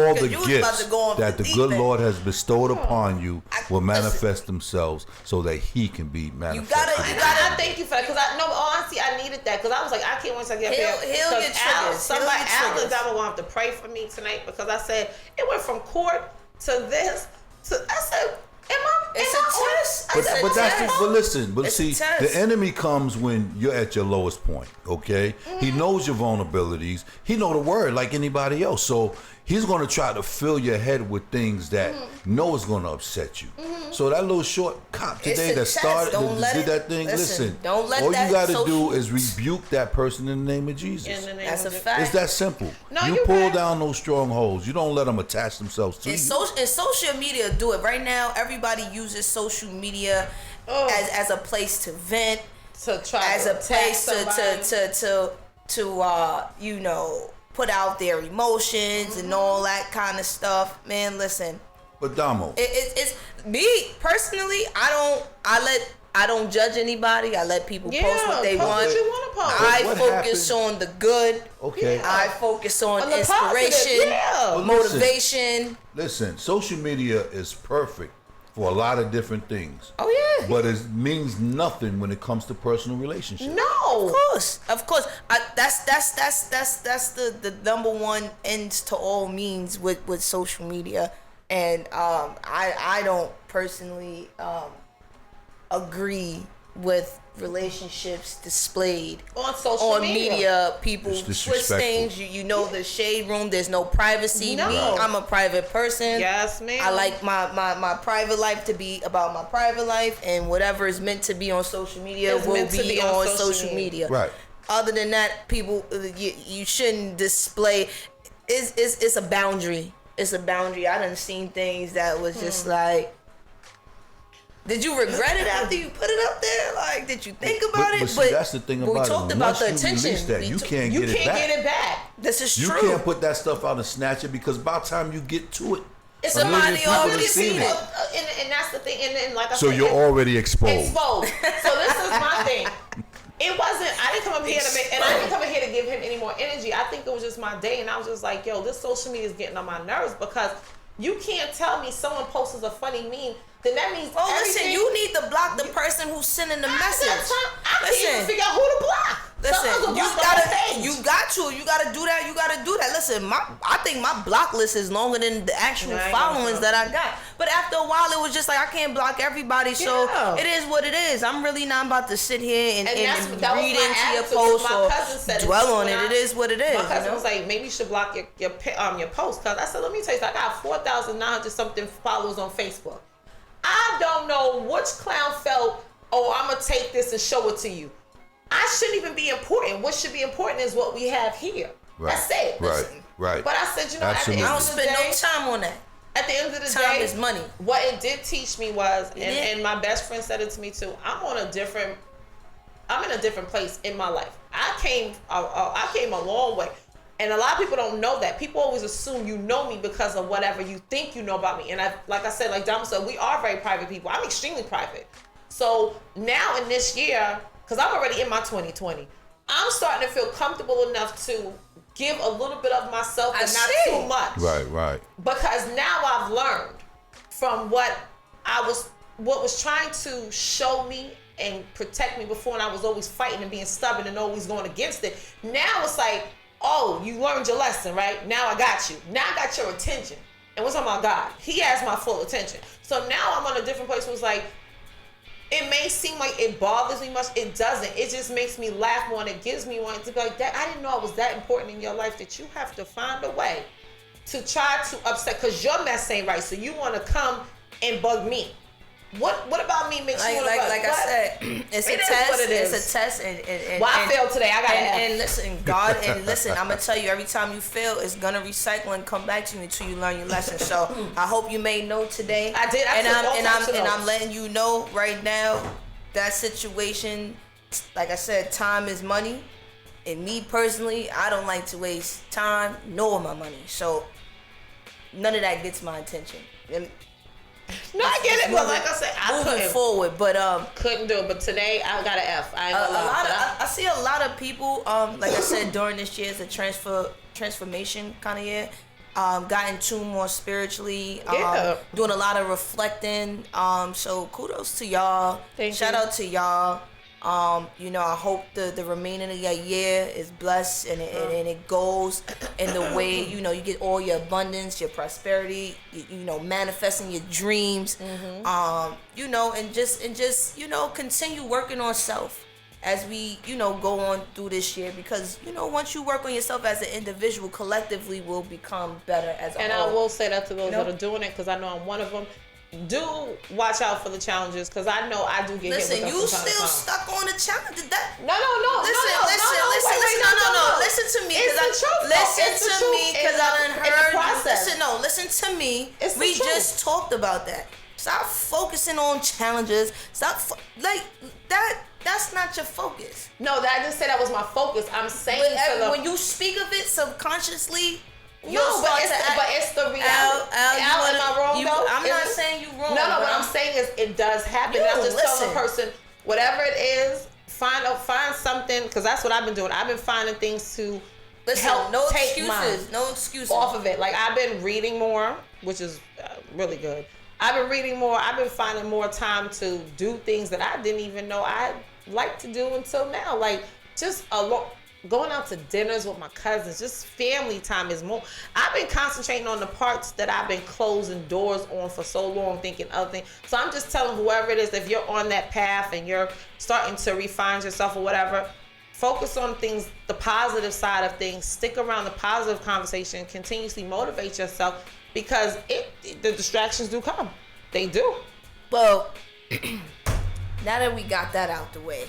all the gifts that the good Lord has bestowed upon you will manifest themselves so that He can be manifested. I thank you for that because honestly, I needed that because I was like, I can't wait to get there. He'll get triggered. Somebody, Al and Domo will have to pray for me tonight because I said it went from court to this to I said. It's a test. But see, the enemy comes when you're at your lowest point. Okay, he knows your vulnerabilities. He know the word like anybody else. So he's going to try to fill your head with things that know is going to upset you. So that little short cop today that started, that did that thing, listen, don't let all that you got to do is rebuke that person in the name of Jesus. That's a fact. It's that simple. No, you pull down those strongholds. You don't let them attach themselves to you. And social media do it. Right now, everybody uses social media as a place to vent, to try as a place to you know, put out their emotions and all that kind of stuff. Man, listen. But Domo, it's me personally. I don't judge anybody. I let people post what they want. What you want to post. I focus on the good. Okay. I focus on the inspiration, positive, motivation. Listen, social media is perfect for a lot of different things. Oh yeah. But it means nothing when it comes to personal relationships. No. Of course. That's the number one ends to all means with social media, and I don't personally agree with relationships displayed on social media. People twist things. You know, the shade room. There's no privacy. No. Me, I'm a private person. Yes, ma'am. I like my private life to be about my private life, and whatever is meant to be on social media will be on social media. Right. Other than that, people, you shouldn't display. It's a boundary. It's a boundary. I done seen things that was just like. Did you regret it after you put it up there? Like, did you think about it? But that's the thing about it. We talked about the attention. You can't get it back. This is true. You can't put that stuff out and snatch it, because by the time you get to it, somebody already seen it. And that's the thing. And then, like I said, so you're already exposed. So this is my thing. It wasn't. I didn't come up here I didn't come up here to give him any more energy. I think it was just my day, and I was just like, yo, this social media is getting on my nerves, because you can't tell me someone posts a funny meme. Then that means listen, you need to block the person who's sending the message. I can't even figure out who to block. Listen, you gotta do that. Listen, I think my block list is longer than the actual followings that I got. But after a while, it was just like, I can't block everybody, so it is what it is. I'm really not about to sit here and read into your post or dwell on it. It is what it is. My cousin was like, maybe you should block your post. Cause I said, let me tell you, I got 4,900 something followers on Facebook. I don't know which clown felt, I'm going to take this and show it to you. I shouldn't even be important. What should be important is what we have here. Right. That's it. Right. But I said, I don't spend no time on that. At the end of the day, time is money. What it did teach me was, and my best friend said it to me too, I'm in a different place in my life. I came a long way. And a lot of people don't know that. People always assume you know me because of whatever you think you know about me. And like I said, like Domo said, we are very private people. I'm extremely private. So now in this year, because I'm already in my 2020, I'm starting to feel comfortable enough to give a little bit of myself, but not too much. Right. Because now I've learned from what was trying to show me and protect me before, and I was always fighting and being stubborn and always going against it. Now it's like, you learned your lesson, right? Now I got you. Now I got your attention. And what's on my God? He has my full attention. So now I'm on a different place where it's like, it may seem like it bothers me much. It doesn't. It just makes me laugh more, and it gives me one to be like, that. I didn't know I was that important in your life that you have to find a way to try to upset, because your mess ain't right. So you want to come and bug me. What about me makes you want to bug? Like I said, it's a test. It's a test. And I failed today. I got an F. And listen, God, I'm gonna tell you, every time you fail, it's gonna recycle and come back to you until you learn your lesson. So I hope you made note today. I did. I'm letting you know right now, that situation, like I said, time is money. And me personally, I don't like to waste time nor my money. So none of that gets my attention. And no, I get it, but like I said, I moving forward, but couldn't do it. But today I got an F. I see a lot of people, like I said, during this year, it's a transformation kind of year. Got in tune more spiritually. Doing a lot of reflecting. So kudos to y'all. Shout out to y'all. I hope the remaining of your year is blessed and it goes in the way, you get all your abundance, your prosperity, manifesting your dreams, and just continue working on self. as we, go on through this year, because, once you work on yourself as an individual, collectively will become better as a whole. And I will say that to those that are doing it, because I know I'm one of them. Do watch out for the challenges, because I know I do get hit with them. Listen, you still stuck on the challenge. No. Listen to me. Listen to me, because I done heard. Listen to me. We just talked about that. Stop focusing on challenges. That's not your focus. No, I didn't say that was my focus. I'm saying when you speak of it subconsciously. But it's the reality. Am I wrong though? I'm not saying you wrong. No. What I'm saying is it does happen. I'm just telling a person, whatever it is, find something, because that's what I've been doing. I've been finding things to help no take excuses off of it. Like, I've been reading more, which is really good. I've been reading more. I've been finding more time to do things that I didn't even know I liked to do until now. Like, just going out to dinners with my cousins, just family time is more. I've been concentrating on the parts that I've been closing doors on for so long, thinking other things. So I'm just telling whoever it is, if you're on that path and you're starting to refine yourself or whatever, focus on things, the positive side of things, stick around the positive conversation, continuously motivate yourself, because the distractions do come. They do. Well, now that we got that out the way,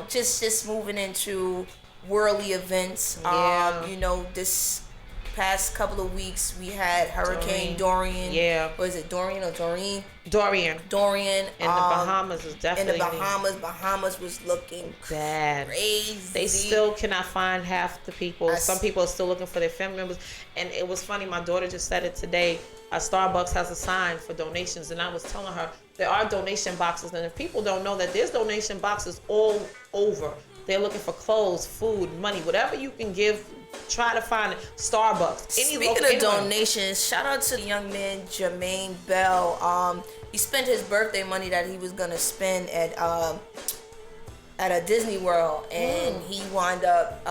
just moving into worldly events. This past couple of weeks we had Hurricane Dorian. Yeah. Was it Dorian or Doreen? Dorian. And the Bahamas is definitely. Bahamas was looking bad. Crazy. They still cannot find half the people. Some people are still looking for their family members. And it was funny, my daughter just said it today. Starbucks has a sign for donations, and I was telling her there are donation boxes, and if people don't know that there's donation boxes all over. They're looking for clothes, food, money, whatever you can give. Try to find it. Starbucks. Speaking of donations, shout out to the young man Jermaine Bell. He spent his birthday money that he was gonna spend at a Disney World, and he wound up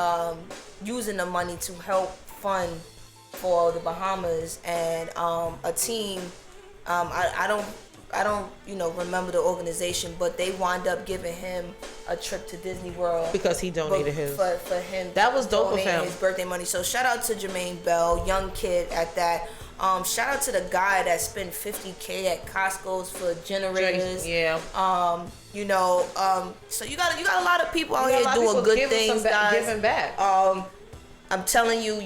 using the money to help fund for the Bahamas and a team. I don't remember the organization, but they wound up giving him a trip to Disney World because he donated his for him. That was dope of him. His birthday money. So shout out to Jermaine Bell, young kid at that. Shout out to the guy that spent $50K at Costco's for generators. Yeah. So you got a lot of people out here doing good things, guys. Giving back. I'm telling you,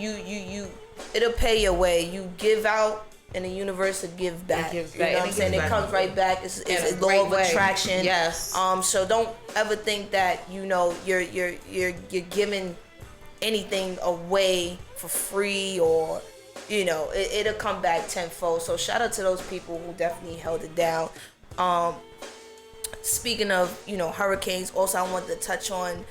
it'll pay your way. You give out, and the universe will give back. You know what I'm saying? It comes right back. It's a law of attraction. Yes. So don't ever think that you're giving anything away for free, or it'll come back tenfold. So shout out to those people who definitely held it down. Speaking of hurricanes, also I wanted to touch on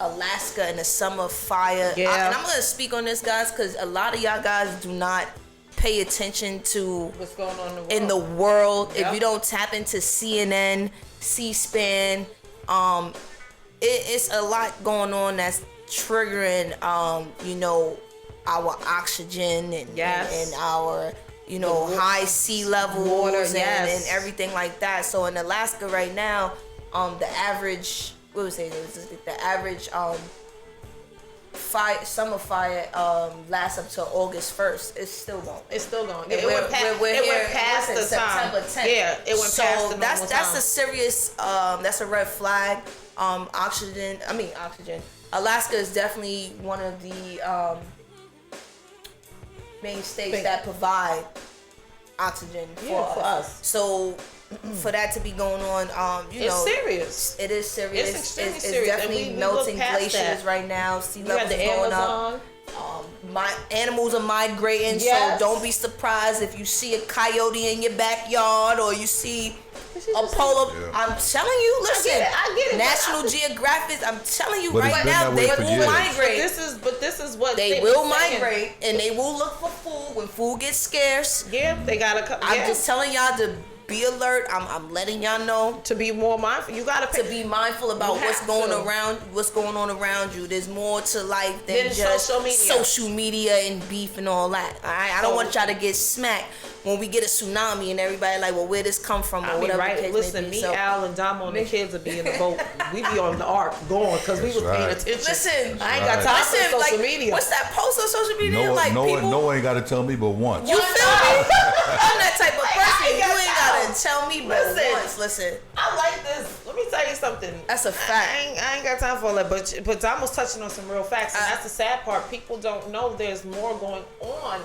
Alaska and the summer fire. Yeah. And I'm gonna speak on this, guys, because a lot of y'all guys do not pay attention to what's going on in the world. Yep. If you don't tap into CNN, C-SPAN, it's a lot going on that's triggering our oxygen and our high sea levels, water, and everything like that. So in Alaska right now, the average summer fire lasts up to August 1st. It's still going. It went past the September 10th. Yeah, it went past the that's a serious. That's a red flag. Oxygen. Alaska is definitely one of the main states that provide oxygen for us. So for that to be going on, it's serious. It is serious. It's extremely serious. serious. Definitely melting glaciers right now. Sea levels going up. My animals are migrating, so don't be surprised if you see a coyote in your backyard or you see a polar. Yeah. I'm telling you, listen. I get it. National Geographic. I'm telling you right now, they will migrate. This is what they will migrate, and they will look for food when food gets scarce. Yeah, they gotta come. I'm just telling y'all to be alert. I'm letting y'all know to be more mindful. You gotta be mindful about what's going on around you. There's more to life than just social media and beef and all that. I don't want y'all to get smacked when we get a tsunami and everybody like, well, where this come from or whatever. Right. Listen, me, Al, and Domo and the kids would be in the boat. We be on the ark going because we was paying attention. Listen, I ain't got time for social media. What's that post on social media? No one ain't got to tell me but once. You feel me? I'm that type of person. You ain't got to tell me but once. Listen. I like this. Let me tell you something. That's a fact. I ain't got time for all that, but Domo's touching on some real facts, and that's the sad part. People don't know there's more going on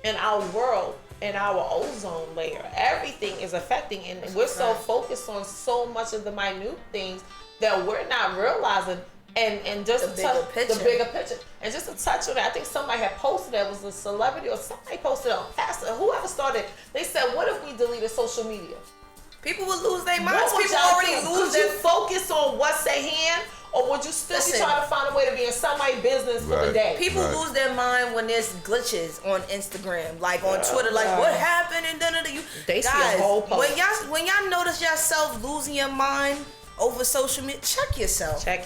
in our world, in our ozone layer. Everything is affecting, and we're so focused on so much of the minute things that we're not realizing. And just the bigger picture. And just to touch on that, I think somebody had posted that, it was a celebrity or somebody posted on Pastor, whoever started, they said, what if we deleted social media? People would lose their minds. People already lose their focus on what's at hand, or would you still be trying to find a way to be in somebody's business for the day? People lose their mind when there's glitches on Instagram, like on Twitter, like what happened and then they see a whole post. When y'all notice yourself losing your mind over social media, check yourself. Check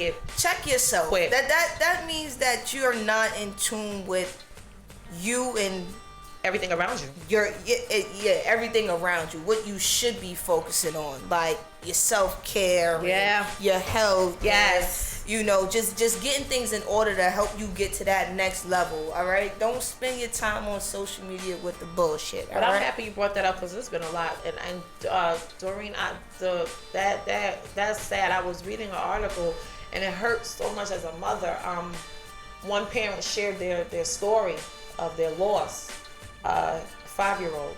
yourself. Quick. That means that you're not in tune with you and everything around you. Everything around you. What you should be focusing on, like your self-care, your health, just getting things in order to help you get to that next level. All right, don't spend your time on social media with the bullshit. But I'm happy you brought that up because there's been a lot, and Doreen, that's sad. I was reading an article, and it hurts so much as a mother. One parent shared their story of their loss. 5-year-old,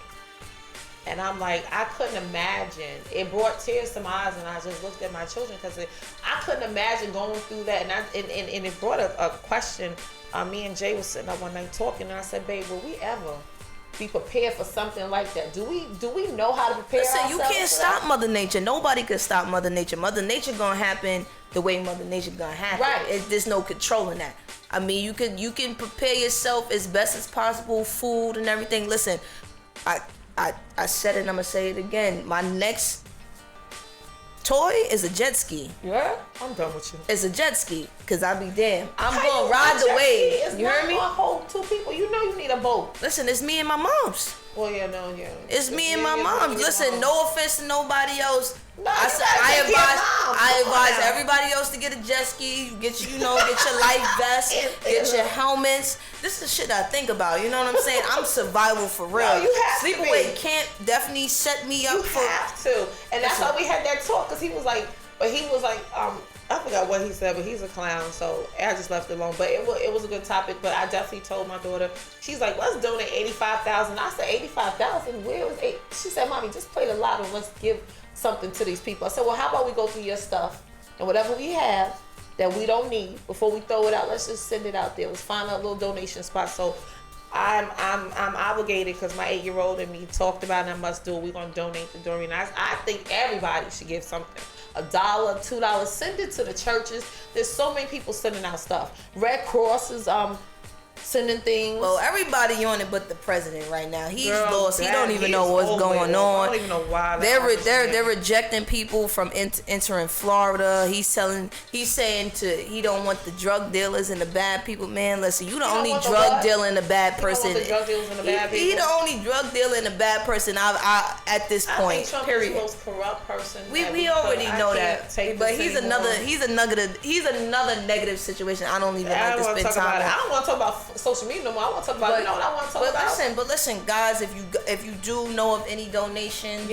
and I'm like, I couldn't imagine. It brought tears to my eyes, and I just looked at my children because I couldn't imagine going through that. And it brought a question. Me and Jay was sitting up one night talking, and I said, "Babe, will we ever be prepared for something like that? Do we know how to prepare ourselves?" You can't stop Mother Nature. Nobody can stop Mother Nature. Mother Nature gonna happen the way Mother Nature gonna happen. Right. There's no controlling that. I mean, you can prepare yourself as best as possible, food and everything. Listen, I said it and I'm gonna say it again. My next toy is a jet ski. Yeah, I'm done with you. It's a jet ski, cause I be damn. I'm gonna ride the wave. You heard me? Hold 2 people. You know you need a boat. Listen, it's me and my moms. Well, It's me and my moms. Listen, no offense to nobody else. No, I advise everybody else to get a jet ski. Get your life vest, get your helmets. This is shit I think about. You know what I'm saying? I'm survival for real. No, you have Sleepaway camp definitely set me up for. You have to, and that's why we had that talk. Cause he was like, I forgot what he said, but he's a clown, so I just left it alone. But it was a good topic. But I definitely told my daughter. She's like, let's donate $85,000. I said, $85,000? Where was it? She said, Mommy, just play the lotto. Let's give something to these people. I said, well, how about we go through your stuff and whatever we have that we don't need before we throw it out, let's just send it out there. Let's find a little donation spot. So I'm obligated because my 8-year-old and me talked about it. I must do it. We're gonna donate to Doreen. I think everybody should give something. $1, $2. Send it to the churches. There's so many people sending out stuff. Red Cross is sending things. Well, everybody on it but the president right now. He's lost. He don't even know what's going on. I don't even know why. They're rejecting people from entering Florida. He's saying he don't want the drug dealers and the bad people. Man, listen, you the only drug dealer and the bad person. The drug dealers and the bad people. He the only drug dealer and the bad person I at this point. I think Trump is the most corrupt person. We already know that. But he's another negative situation. I don't even like to spend time on. I don't want to talk about social media no more. I want to talk about what I want to talk about. But listen, guys, if you do know of any donations,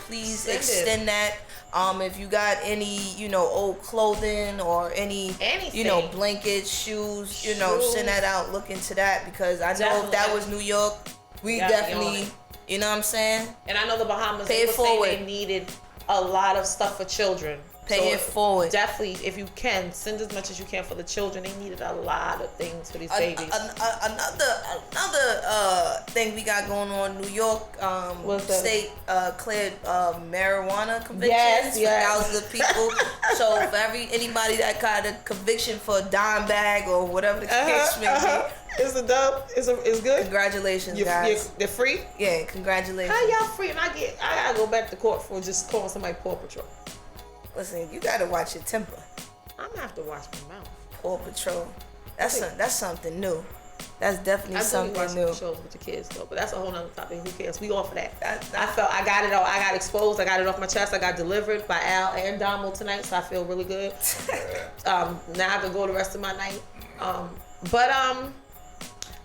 please extend that. If you got any, old clothing or anything, blankets, shoes, send that out. Look into that because I know if that was New York, we definitely, you know what I'm saying? And I know the Bahamas, pay it forward. They needed a lot of stuff for children. Pay it forward. Definitely, if you can, send as much as you can for the children. They needed a lot of things for these babies. Another thing we got going on, New York state cleared marijuana convictions for thousands of people. So for anybody that got a conviction for a dime bag or whatever the case may be. Is it dope? Is good? Congratulations, guys. They're free? Yeah, congratulations. How y'all free? And I gotta go back to court for just calling somebody Paw Patrol. Listen, you gotta watch your temper. I'm gonna have to watch my mouth. Paw Patrol. That's something new. That's definitely something new. Shows with the kids though, but that's a whole nother topic. Who cares? We off of that. I felt I got it all. I got exposed. I got it off my chest. I got delivered by Al and Domo tonight, so I feel really good. Now I can go the rest of my night.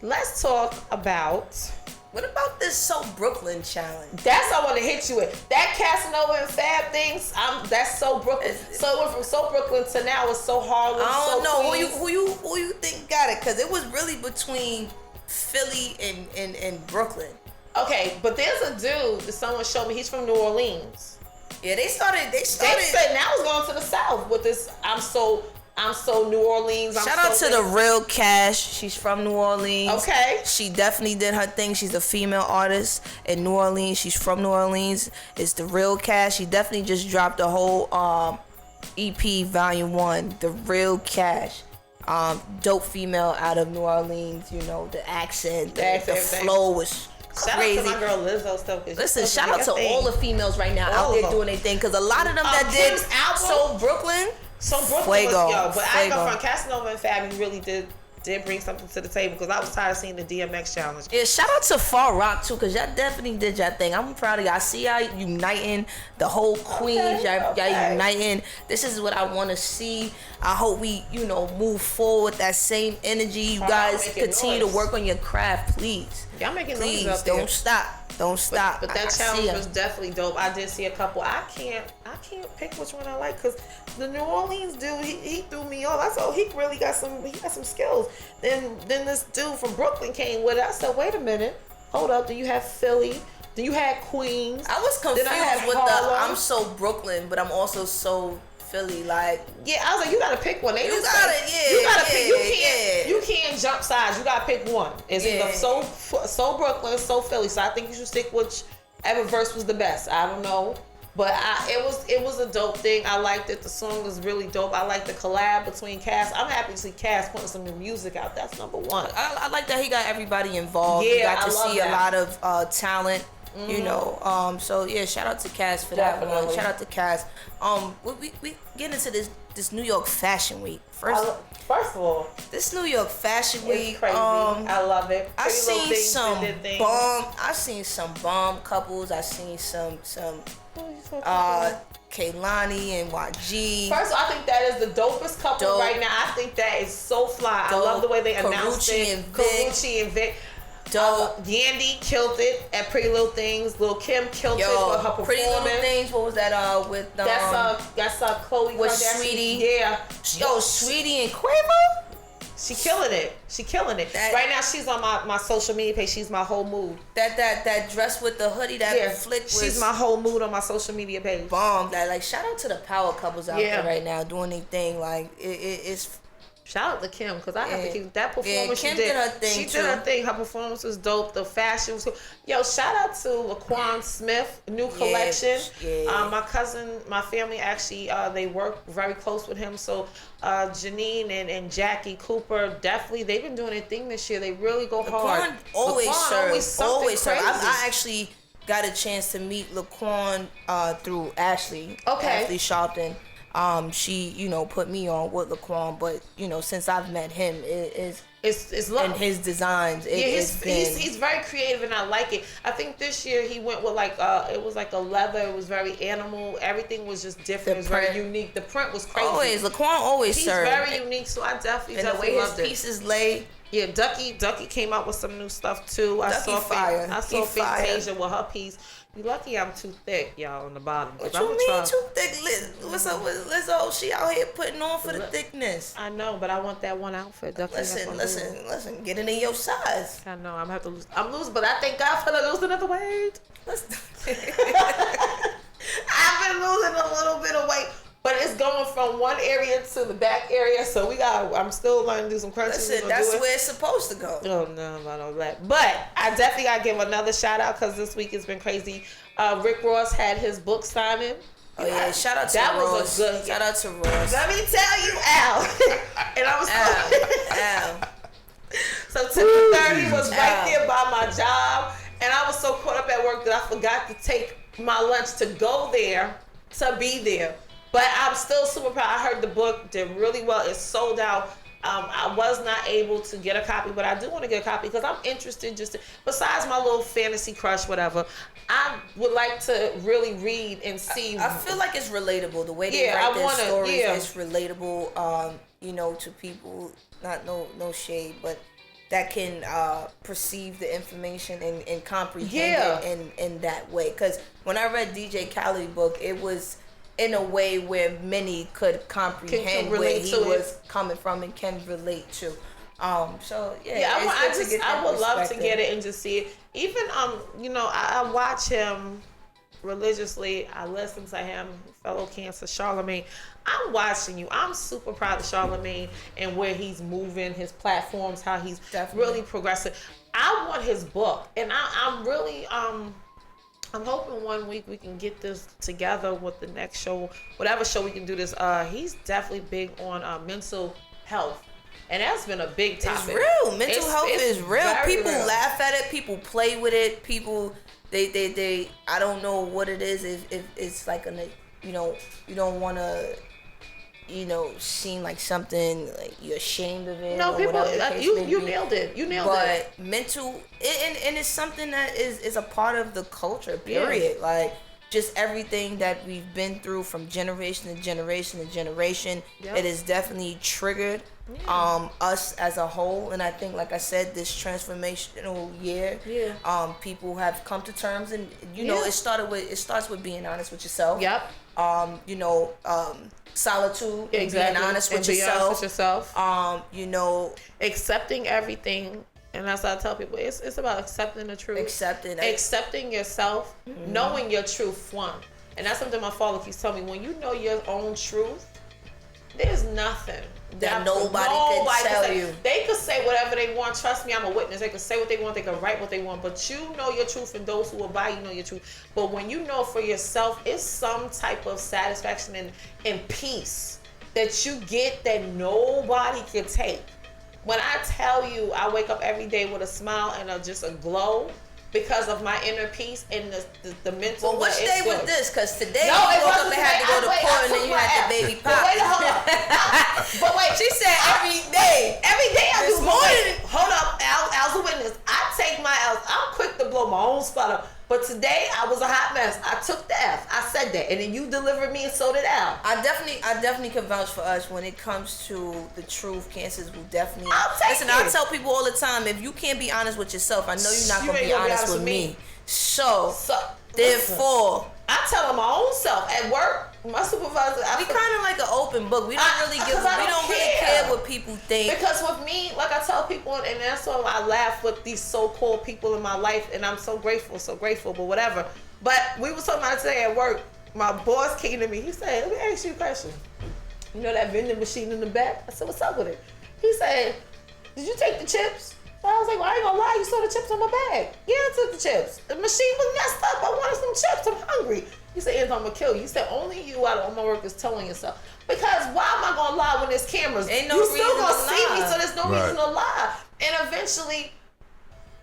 Let's talk about. What about this So Brooklyn challenge? That's what I want to hit you with. That Casanova and Fab things. That's So Brooklyn. So it went from So Brooklyn to now it's So Harlem. I don't know who you think got it, because it was really between Philly and Brooklyn. Okay, but there's a dude that someone showed me. He's from New Orleans. Yeah, they started. They said now it's going to the South with this. I'm so New Orleans. Shout out to the Real Cash. She's from New Orleans. Okay. She definitely did her thing. She's a female artist in New Orleans. She's from New Orleans. It's the Real Cash. She definitely just dropped a whole EP Volume 1. The Real Cash. Dope female out of New Orleans. You know, the accent, the flow was crazy. Shout out to my girl Lizzo stuff. Listen, shout out to all the females right now out there doing their thing, because a lot of them that did So Brooklyn. So Brooklyn was, but I ain't gonna front. Casanova and Fab, you really did bring something to the table, because I was tired of seeing the DMX challenge. Yeah, shout out to Far Rock too, because y'all definitely did y'all thing. I'm proud of y'all. I see y'all uniting the whole Queens. Y'all uniting. This is what I want to see. I hope we, move forward with that same energy. You guys continue to work on your craft, please. Y'all making noise up there. Don't stop. Don't stop. But that challenge was definitely dope. I did see a couple. I can't pick which one I like, because the New Orleans dude, he threw me off. I said, he really got some skills. Then this dude from Brooklyn came with it. I said, wait a minute, hold up. Do you have Philly? Do you have Queens? I was confused with I'm So Brooklyn, but I'm also so Philly, like. Yeah, I was like, you gotta pick one. You gotta pick. You can't jump sides. You gotta pick one. It's either so Brooklyn, So Philly. So I think you should stick whichever verse was the best. I don't know, but it was a dope thing. I liked it. The song was really dope. I like the collab between Cass. I'm happy to see Cass putting some new music out. That's number one. I like that he got everybody involved. Yeah, you got to see that. A lot of talent. Mm-hmm. So yeah, shout out to Cass for that one. Shout out to Cass. We get into this New York Fashion Week. First of all, this New York Fashion Week, crazy. I love it. I seen some bomb couples. I seen some Kaylani and YG. First of all, I think that is the dopest couple right now. I think that is so fly. I love the way they announced it. Karrueche and Vic. Dope. Yandy killed it at Pretty Little Things. Lil' Kim killed it for her performance. Pretty Little Things. What was that? With that's Khloe with Kardashian. Sweetie. Yeah. Sweetie and Quavo. She killing it. Right now she's on my social media page. She's my whole mood. That dress with the hoodie, flick was. She's my whole mood on my social media page. Bomb. Shout out to the power couples out there right now doing their thing. It's. Shout out to Kim, because I have to keep that performance. Kim did her thing. She did her thing. Her performance was dope. The fashion was cool. Yo, shout out to Laquan Smith, new collection. My cousin, my family actually, they work very close with him. So Janine and Jackie Cooper, definitely, they've been doing their thing this year. They really go hard. Laquan always serve. I actually got a chance to meet Laquan through Ashley. Okay. Ashley Sharpton. She, put me on with Laquan, but since I've met him, it's love. And his designs. He's very creative, and I like it. I think this year he went with it was like a leather. It was very animal. Everything was just different. It was very unique. The print was crazy. Laquan always served. He's very unique, so I definitely the way loved his pieces lay. Yeah, Ducky came out with some new stuff too. I saw Fantasia with her piece. You lucky I'm too thick, y'all, on the bottom. What you mean too thick? What's up with Lizzo? She out here putting on for the thickness. I know, but I want that one outfit. Listen. Get it in your size. I know. I'm gonna have to lose. I'm losing, but I thank God for losing another weight. I've been losing a little bit of weight. But it's going from one area to the back area, so I'm still learning to do some crunches. That's where it's supposed to go. Oh, no, I don't that. But I definitely got to give another shout out, because this week has been crazy. Rick Ross had his book signing. Oh, yeah, shout out to Ross. Shout out to Ross. Let me tell you, Al. And I was Al. So 10:30 was right there by my job, and I was so caught up at work that I forgot to take my lunch to go there, to be there. But I'm still super proud. I heard the book did really well. It's sold out I was not able to get a copy, but I do want to get a copy because I'm interested besides my little fantasy crush, whatever, I would like to really read and see. I feel like it's relatable. The way they write their stories is relatable, to people, not no shade, but that can perceive the information and comprehend it in that way. Because when I read DJ Khaled's book, it was in a way where many could comprehend where he was coming from and can relate to. I would love to get it and just see it. Even I watch him religiously. I listen to him, fellow Cancer Charlemagne. I'm watching you. I'm super proud of Charlemagne and where he's moving, his platforms, how he's really progressing. I want his book, and I'm really I'm hoping one week we can get this together with the next show, whatever show we can do this. He's definitely big on mental health. And that's been a big topic. It's real. Mental health is real. People laugh at it. People play with it. People, they I don't know what it is. If it's like you don't want to, seem like something like you're ashamed of it. No, people, you nailed it. You nailed it. But mental, and it's something that is a part of the culture, period. Yeah. Like, just everything that we've been through from generation to generation to generation, it has definitely triggered us as a whole. And I think, like I said, this transformational year, people have come to terms, and it starts with being honest with yourself. Yep. Solitude, being honest with yourself. Accepting everything. And that's what I tell people. It's about accepting the truth. Accepting yourself, knowing your truth, one. And that's something my father keeps telling me. When you know your own truth, there's nothing that nobody can tell you. They could say whatever they want. Trust me, I'm a witness. They could say what they want. They could write what they want. But you know your truth, and those who will buy you know your truth. But when you know for yourself, it's some type of satisfaction and peace that you get that nobody can take. When I tell you, I wake up every day with a smile and just a glow because of my inner peace and the mental. Well, which day was this? Because today you woke up and had to go to court, and then you had the baby pop. But wait, she said every day. Every day I do. Hold up, Al's a witness. I take my L's. I'm quick to blow my own spot up. But today I was a hot mess. I took the F. I said that, and then you delivered me, and so did Al. I definitely can vouch for us when it comes to the truth. Cancers will definitely listen. I tell people all the time, if you can't be honest with yourself, I know you're not gonna be honest with me. So therefore, I tell my own self at work. My supervisor, we kind of like an open book. We don't really care what people think. Because with me, like I tell people, and that's why I laugh with these so-called people in my life, and I'm so grateful, but whatever. But we were talking about it today at work. My boss came to me. He said, "Let me ask you a question. You know that vending machine in the back?" I said, "What's up with it?" He said, "Did you take the chips?" So I was like, "Well, I ain't gonna lie. You saw the chips on my bag." "Yeah, I took the chips. The machine was messed up. I wanted some chips. I'm hungry." He said, "Angie, I'm gonna kill you." He said, "Only you out of all my workers telling yourself." Because why am I gonna lie when there's cameras? Ain't no you reason still gonna to see lie. me, so there's no reason to lie. And eventually,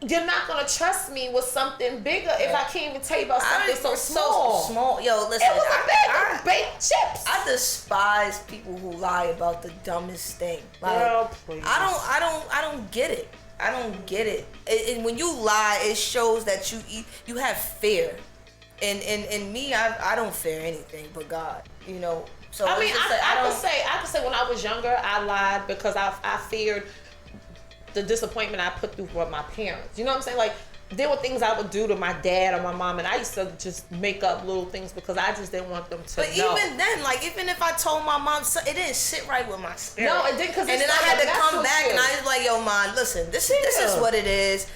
you're not gonna trust me with something bigger if I can't even tell you about something so small. Yo, listen. It was a bag of baked chips. I despise people who lie about the dumbest thing. Like, girl, please. I don't get it. I don't get it. And when you lie, it shows that you have fear. And me, I don't fear anything but God. So I mean, I could say when I was younger, I lied because I feared the disappointment I put through with my parents. You know what I'm saying? Like, there were things I would do to my dad or my mom, and I used to just make up little things because I just didn't want them to know. But even then, like, even if I told my mom, it didn't sit right with my spirit. No, it didn't. And then I had to come back, and I was like, "Yo, Mom, listen, this is what it is.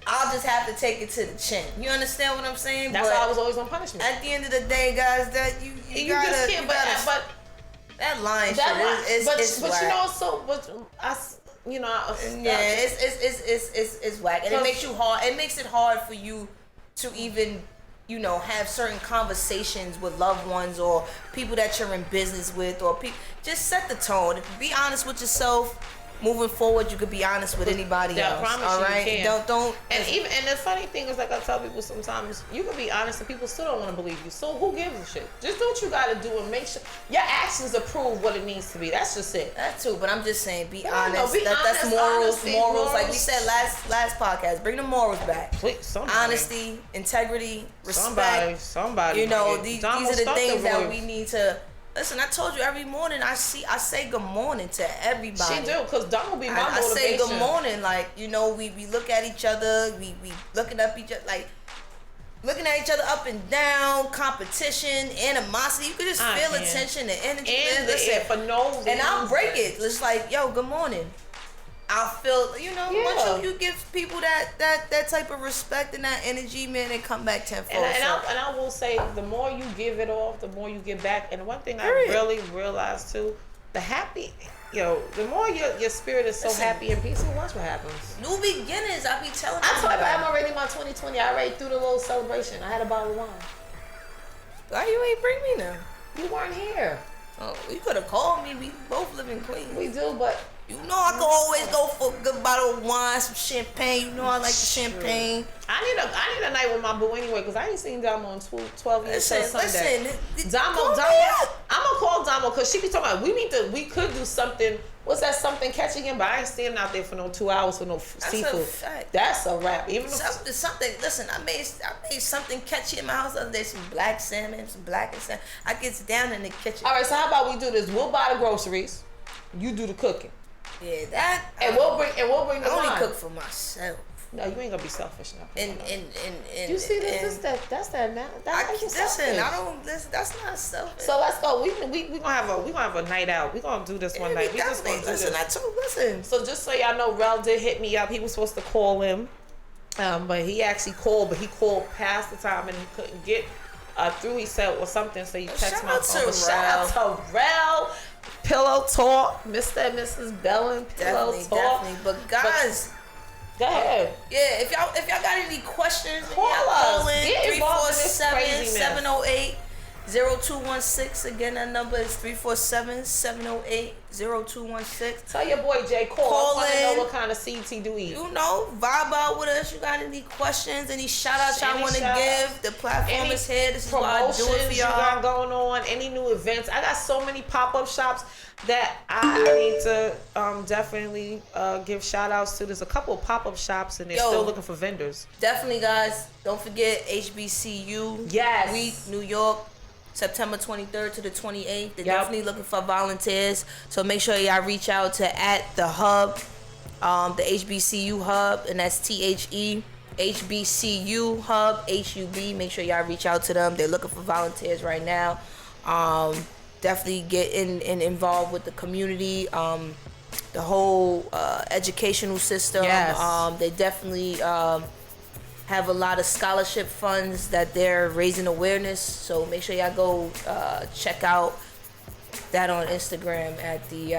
I'll just have to take it to the chin." You understand what I'm saying? That's why I was always on punishment. At the end of the day, guys, that you gotta, just can't. But that line shit is it's whack, and it makes you hard. It makes it hard for you to even have certain conversations with loved ones or people that you're in business with, or just set the tone. Be honest with yourself. moving forward, you could be honest with anybody else. I promise all right, you can. Don't. And the funny thing is, like I tell people sometimes, you can be honest and people still don't want to believe you. So who gives a shit? Just do what you got to do and make sure your actions approve what it needs to be. That's just it. That too, but I'm just saying, be honest. No, be honest. That's Honesty, morals. Like we said last podcast, bring the morals back. Please, honesty, integrity, respect. Somebody. You know, these are the things that we need to. Listen, I told you every morning I say good morning to everybody. She do, because Domo be my motivation. I say good morning, like, you know, we look at each other, we looking up each other, like, looking at each other up and down, competition, animosity. You could just feel the tension, the energy. And listen, for no reason. And I'll break it. It's like, yo, good morning. I feel, you know, once you give people that type of respect and that energy, man, they come back tenfold. And I will say, the more you give it off, the more you get back. And one thing I really realized too, the more your spirit is so happy and peaceful, watch what happens. New beginnings, I be telling you. I told you, I'm already in my 2020. I already threw the little celebration. I had a bottle of wine. Why you ain't bring me now? You weren't here. Oh, you could have called me. We both live in Queens. We do, but you know I can always go for a good bottle of wine, some champagne. You know I like the champagne. I need a night with my boo anyway, because I ain't seen Domo in 12 years till Sunday. Listen, Domo, I'm gonna call Domo because she be talking about we could do something. What's that something catching him? But I ain't standing out there for no 2 hours for no seafood. A fact. That's a wrap. Even something. Listen, I made something catchy in my house the other day. Some black salmon, some black and salmon. I gets down in the kitchen. All right, so how about we do this? We'll buy the groceries. You do the cooking. Yeah, that. And we'll bring the wine. I only cook for myself. No, you ain't gonna be selfish now. And you see this? That's that now. Listen, that's not selfish. So let's go. We gonna have a night out. We gonna do this one night. We just gonna do this. Listen. So just so y'all know, Rel did hit me up. He was supposed to call him, but he actually called, but he called past the time and he couldn't get through. He said or something. So he texted my phone. Shout out to Rel. Pillow Talk, Mr. and Mrs. Bellin. Pillow Talk. Definitely. But guys. Go ahead. Yeah, if y'all got any questions, call us. Get involved in this craziness. 347-708-0216. Again, that number is 347-708-0216. Tell your boy Jay, call in. I want to know what kind of seeds he do eat. You know, vibe out with us. You got any questions, any shout outs y'all want to give? The platform is here. This is what I do it for y'all. You got going on, any new events. I got so many pop-up shops that I need to definitely give shout outs to. There's a couple of pop-up shops and they're still looking for vendors. Definitely, guys. Don't forget HBCU Week, New York. September 23rd to the 28th. They're definitely looking for volunteers. So make sure y'all reach out to @the hub, the HBCU hub, and that's THE HBCU hub HUB. Make sure y'all reach out to them. They're looking for volunteers right now. Definitely get involved with the community. The whole educational system. They definitely have a lot of scholarship funds that they're raising awareness. So make sure y'all go check out that on Instagram at the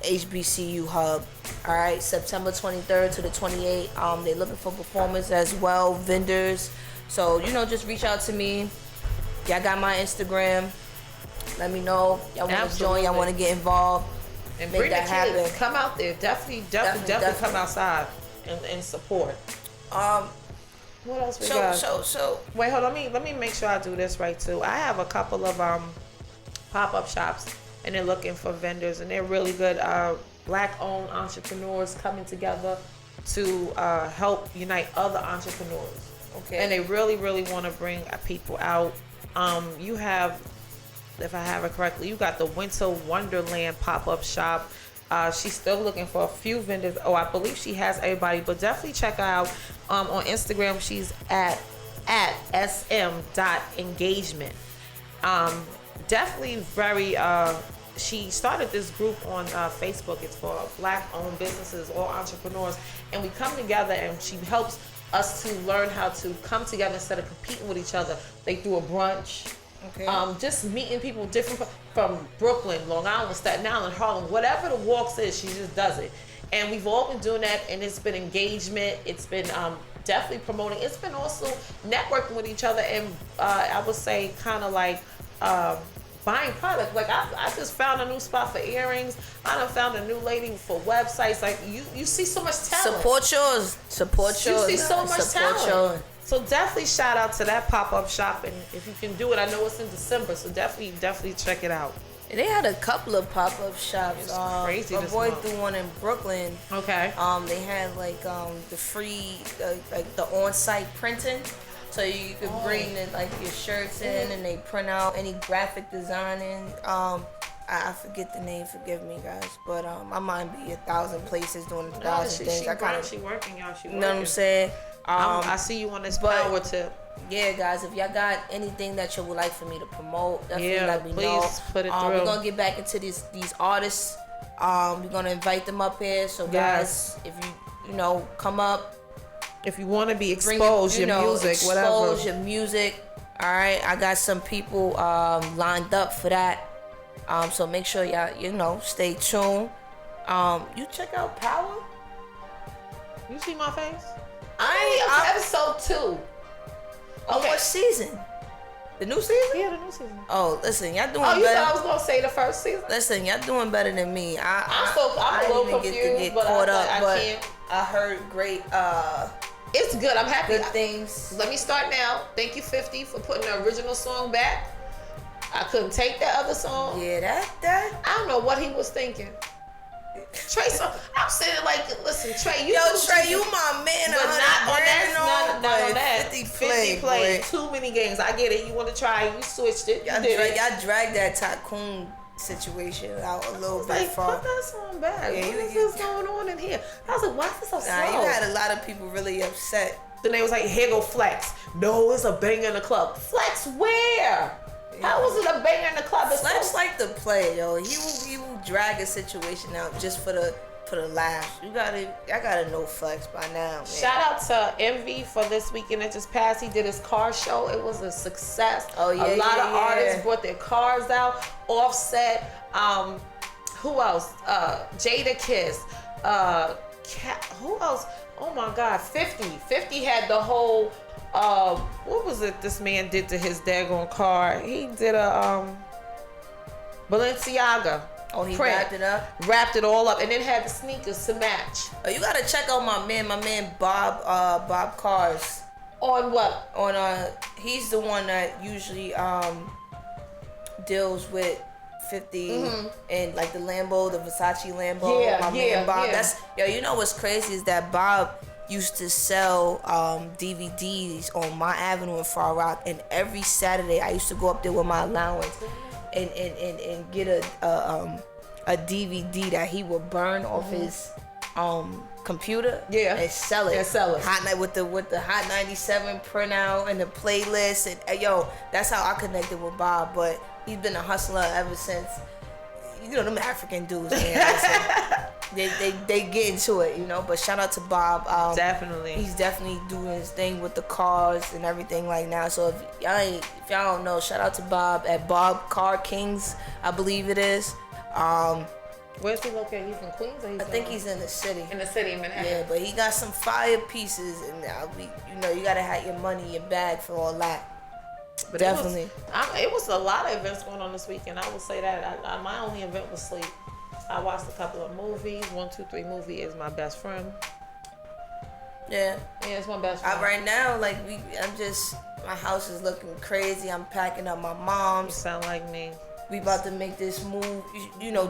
HBCU Hub. All right, September 23rd to the 28th. They're looking for performers as well, vendors. So, just reach out to me. Y'all got my Instagram. Let me know. Y'all want to join. Y'all want to get involved. And make that happen. Come out there. Definitely come outside and support. What else we got? So wait, hold on. Let me make sure I do this right too. I have a couple of pop-up shops and they're looking for vendors and they're really good black-owned entrepreneurs coming together to help unite other entrepreneurs. Okay. And they really, really want to bring people out. You have, if I have it correctly, you got the Winter Wonderland pop-up shop. She's still looking for a few vendors. I believe she has everybody, but definitely check her out on Instagram. She's at sm.engagement. Definitely very. She started this group on Facebook. It's for black-owned businesses or entrepreneurs, and we come together and she helps us to learn how to come together instead of competing with each other. They do a brunch. Okay. Just meeting people different from Brooklyn, Long Island, Staten Island, Harlem, whatever the walks is, she just does it. And we've all been doing that, and it's been engagement. It's been definitely promoting. It's been also networking with each other, and I would say kind of like buying product. Like I just found a new spot for earrings. I done found a new lady for websites. Like you see so much talent. Support yours. You see so much talent. So definitely shout out to that pop-up shop, and if you can do it, I know it's in December, so definitely check it out. And they had a couple of pop-up shops. It's crazy. My boy threw one in Brooklyn. Okay. They had like the free like the on-site printing, so you could bring like your shirts in, and they print out any graphic designing. I forget the name, forgive me guys, but I might be 1,000 places doing 1,000 things. She working, y'all. She working. You know what I'm saying? I see you on this power tip. Yeah, guys, if y'all got anything that you would like for me to promote, definitely let me know. Please put it through. We're gonna get back into these artists. We're gonna invite them up here. So guys, if you come up, if you want to be exposed, your music, whatever. Expose your music. All right, I got some people lined up for that. So make sure y'all stay tuned. You check out Power. You see my face? I'm episode 2. Okay. What season? The new season? Yeah, the new season. Oh, listen, y'all doing better. Oh, you thought I was going to say the first season? Listen, y'all doing better than me. I'm a little confused, but I can't. I heard great, it's good. I'm happy. Good things. Let me start now. Thank you, 50, for putting the original song back. I couldn't take that other song. Yeah, that. I don't know what he was thinking. Trey, I'm saying listen, Trey, you my man. But not on that. 50 played too many games. I get it. You want to try? You switched it. Y'all dragged that tycoon situation out a little bit far. Put that song back. Yeah, what is going on in here? I was like, why is this so slow? You had a lot of people really upset. Then they was like, here go Flex. No, it's a banger in the club. Flex where? How was it a banger in the club? Flex like to play, yo. He will drag a situation out just for the laughs. I gotta know Flex by now, man. Shout out to Envy for this weekend that just passed. He did his car show. It was a success. Oh yeah, a lot of artists brought their cars out. Offset. Who else? Jada Kiss. Who else? Oh my God, 50. 50 had the whole. What was it this man did to his daggone car? He did a Balenciaga. Oh, he print. wrapped it up? Wrapped it all up and then had the sneakers to match. Oh, you gotta check out my man Bob Cars. On what? He's the one that usually deals with 50 and like the Lambo, the Versace Lambo. Yeah, man Bob. Yeah. You know what's crazy is that Bob used to sell DVDs on my avenue in Far Rock, and every Saturday I used to go up there with my allowance and get a DVD that he would burn off his computer and sell it. Yeah, sell it. Hot night with the Hot 97 printout and the playlist, and that's how I connected with Bob. But he's been a hustler ever since. You know them African dudes, man. They get into it, But shout out to Bob. Definitely, he's definitely doing his thing with the cars and everything like now. So if y'all don't know, shout out to Bob at Bob Car Kings, I believe it is. Where's he located? He's in Queens, or I think he's in the city. In the city, Manhattan. Yeah, but he got some fire pieces, and you gotta have your money in your bag for all that. But definitely, it was a lot of events going on this weekend. I will say that. My only event was sleep. I watched a couple of movies. 123 movie is my best friend. Yeah, it's my best friend. Right now, my house is looking crazy. I'm packing up my mom's. You sound like me. We about to make this move,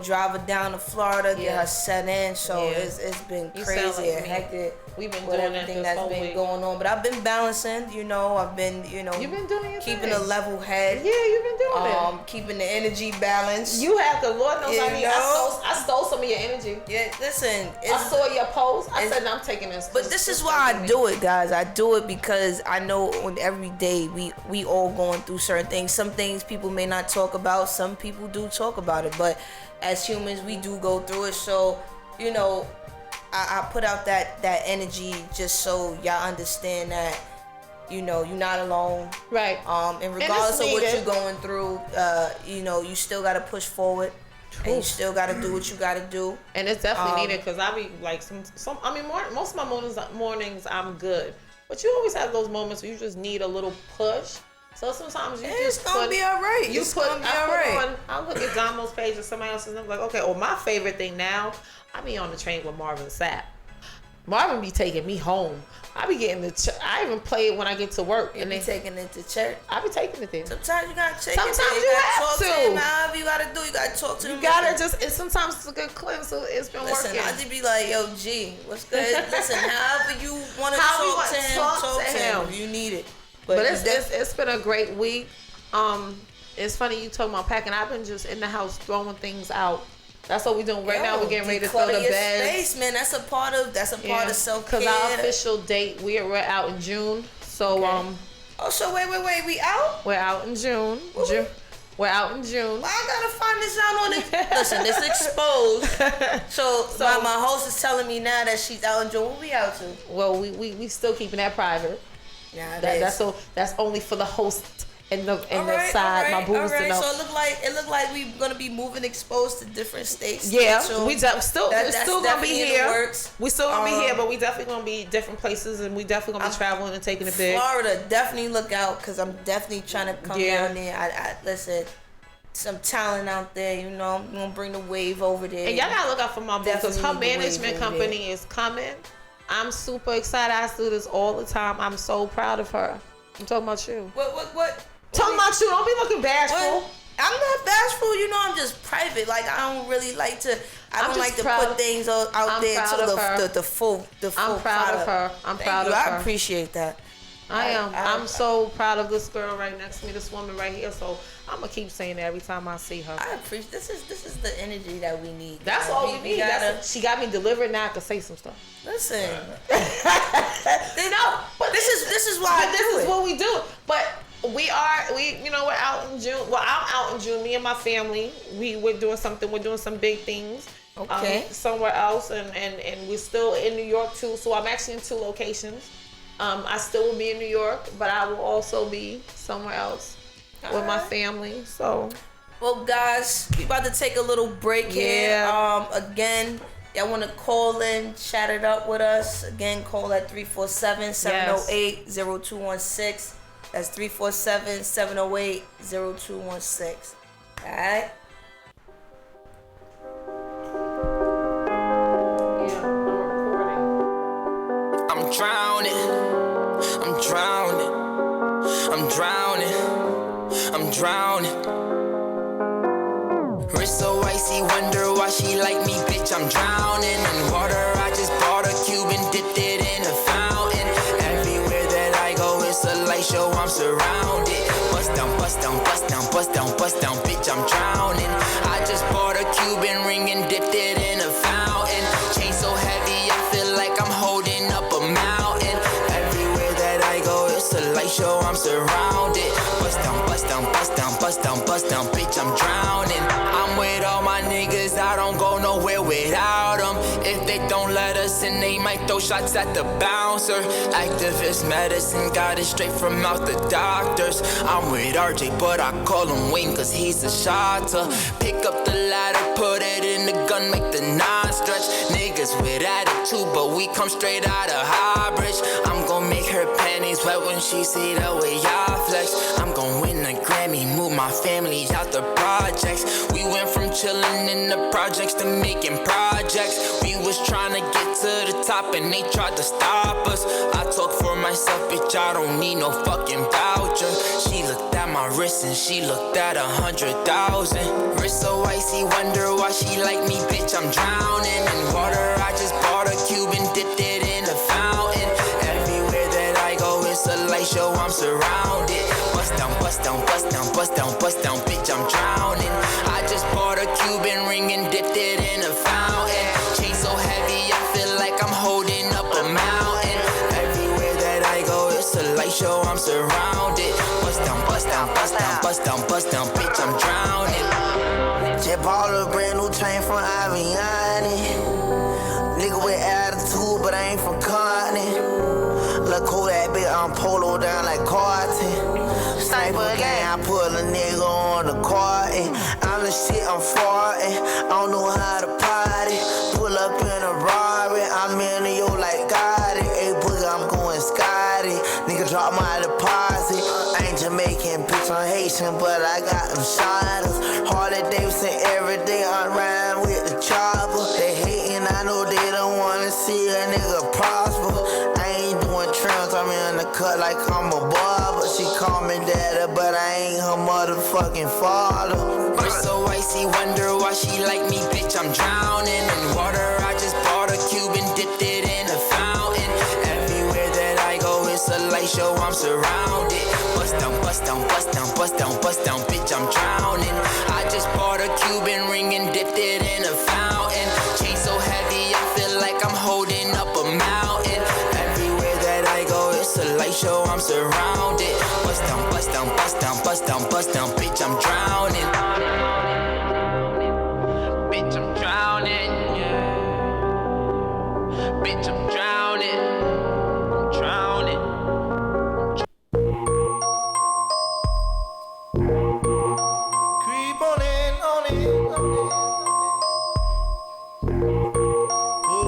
drive her down to Florida, get her set in. So it's been crazy and hectic. We've been with doing everything that's been going on, but I've been balancing. I've been, You've been doing your keeping thing. A level head. Yeah, you've been doing it. Keeping the energy balanced. You have the Lord knows. I stole some of your energy. Yeah, listen. I saw your post. I said I'm taking this. But this is why I do it, guys. I do it because I know every day we all going through certain things. Some things people may not talk about. Some people do talk about it, but as humans, we do go through it. So, I put out that energy just so y'all understand that, you're not alone. Right. And regardless of what you're going through, you still got to push forward. And you still got to do what you got to do. And it's definitely needed because I be like most of my mornings I'm good. But you always have those moments where you just need a little push. So sometimes you it's just gonna be all right. You put on. I'll look at Domo's page or somebody else's, and I'm like, okay. Well, my favorite thing now, I be on the train with Marvin Sapp. Marvin be taking me home. I be getting I even play it when I get to work. You be taking it to church. I be taking it there. Sometimes you gotta take Sometimes it. you have to. him. However you gotta do, you gotta talk to him. You gotta just. And sometimes it's a good cleanse. So it's been Listen, working. I just be like, yo, G, what's good? Listen, however you want to talk to him, talk to him. You need it. But it's been a great week. It's funny you talking about packing. I've been just in the house throwing things out. That's what we're doing right now. We're getting ready to throw the beds. Space, man. That's a part of self-care. Because our official date, we're out in June. So Oh, so wait. We out? We're out in June. We're out in June. Well, I gotta find this out on it. Listen, it's Xposed. So my host is telling me now that she's out in June. What we out to? Well, we still keeping that private. Yeah, that's only for the host and the side, my boobs to know. So it looked like we're gonna be moving Xposed to different states. Yeah, so it's still gonna be here. We still gonna be here, but we definitely gonna be different places, and we definitely gonna be traveling and taking it big. Florida, definitely look out, cause I'm definitely trying to come down there. I listen. Some talent out there, you know. I'm gonna bring the wave over there. And y'all gotta look out for my boo, because her management company is coming. I'm super excited. I do this all the time. I'm so proud of her. I'm talking about you. What? Talking about you. Don't be looking bashful. What? I'm not bashful. You know, I'm just private. Like, I don't really like to. I don't like to put things out there to the full. I'm proud of her. I'm proud of her. I appreciate that. I am. I'm so proud of this girl right next to me. This woman right here. So I'm gonna keep saying it every time I see her. I appreciate. This is the energy that we need. That's all we need. She got me delivered. Now I can say some stuff. Listen. But this is why this is what we do. But we're out in June. Well, I'm out in June. Me and my family, we're doing something. We're doing some big things. Okay. Somewhere else, and we're still in New York too. So I'm actually in 2 locations. I still will be in New York, but I will also be somewhere else with my family. So, well, guys, we about to take a little break here. Again, y'all want to call in, chat it up with us. Again, call at 347-708-0216. That's 347-708-0216. All right. I'm drowning. Wrist so icy, wonder why she like me, bitch. I'm drowning in water. I just bought a cube and dipped it in a fountain. Everywhere that I go, it's a light show. I'm surrounded. Bust down, bitch. I'm drowning. I just bought a Cuban ring and dipped it in a fountain. Chain so heavy, I feel like I'm holding up a mountain. Everywhere that I go, it's a light show. I'm surrounded. Bust down, bitch. I'm drowning. I'm with all my niggas. I don't go nowhere without them. If they don't let us in, they might throw shots at the bouncer. Activist medicine, got it straight from out the doctors. I'm with RJ, but I call him Wayne, cause he's a shotter. Pick up the ladder, put it in the gun, make the nine stretch. Niggas with attitude, but we come straight out of Highbridge. I'm gon' make her panties wet when she see the way I flex. I'm gon' win a Grammy, move my family out the projects. We went from chillin' in the projects to making projects. We was tryna get to the top and they tried to stop us. I talk for myself, bitch, I don't need no fucking voucher. She looked at my wrist and she looked at 100,000. Wrist so icy, wonder why she like me, bitch. I'm drowning in water. I just bought a cube and dipped it in a fountain. Everywhere that I go, it's a light show. I'm surrounded. Bust down, bitch. I'm drowning. I just bought a Cuban ring and dipped it in a fountain. Chain so heavy, I feel like I'm holding up a mountain. Everywhere that I go, it's a light show. I'm surrounded. Bust down, bitch. I'm drowning. Just bought a brand new chain from Aviani. Nigga with attitude, but I ain't from Connie. Look cool that bitch, I'm polo down like Carton. Sniper gang, I put a nigga on the carton. I'm the shit, I'm farting. I don't know how to party. Pull up in a Rari, I'm in the yo like Gotti. Hey, boogie, I'm going Scotty. Nigga drop my deposit. I ain't Jamaican. American, bitch, I'm Haitian, but I got them shadows. Harley Davidson every day, I rhyme with the chopper. They hating, I know they don't wanna see a nigga prosper. I ain't doing trims, I'm in the cut like I'm a barber. She call me daddy, but I ain't her motherfucking father. Wrist so icy, wonder why she like me, bitch, I'm drowning in water. I just bought a cube and dipped it in a fountain. Everywhere that I go, it's a light show, I'm surrounded. Bust down, bust down, bust down, bust down, bust down, bitch, I'm drowning. I just bought a Cuban ring and dipped it in a fountain. Chain so heavy, I feel like I'm holding up a mountain. Everywhere that I go, it's a light show, I'm surrounded. Bust down, bust down, bust down, bust down, bust down, bitch, I'm drowning. Bitch, I'm drowning, yeah. Bitch, I'm drowning. I'm drowning. Creep on in, on in, on in. Ooh.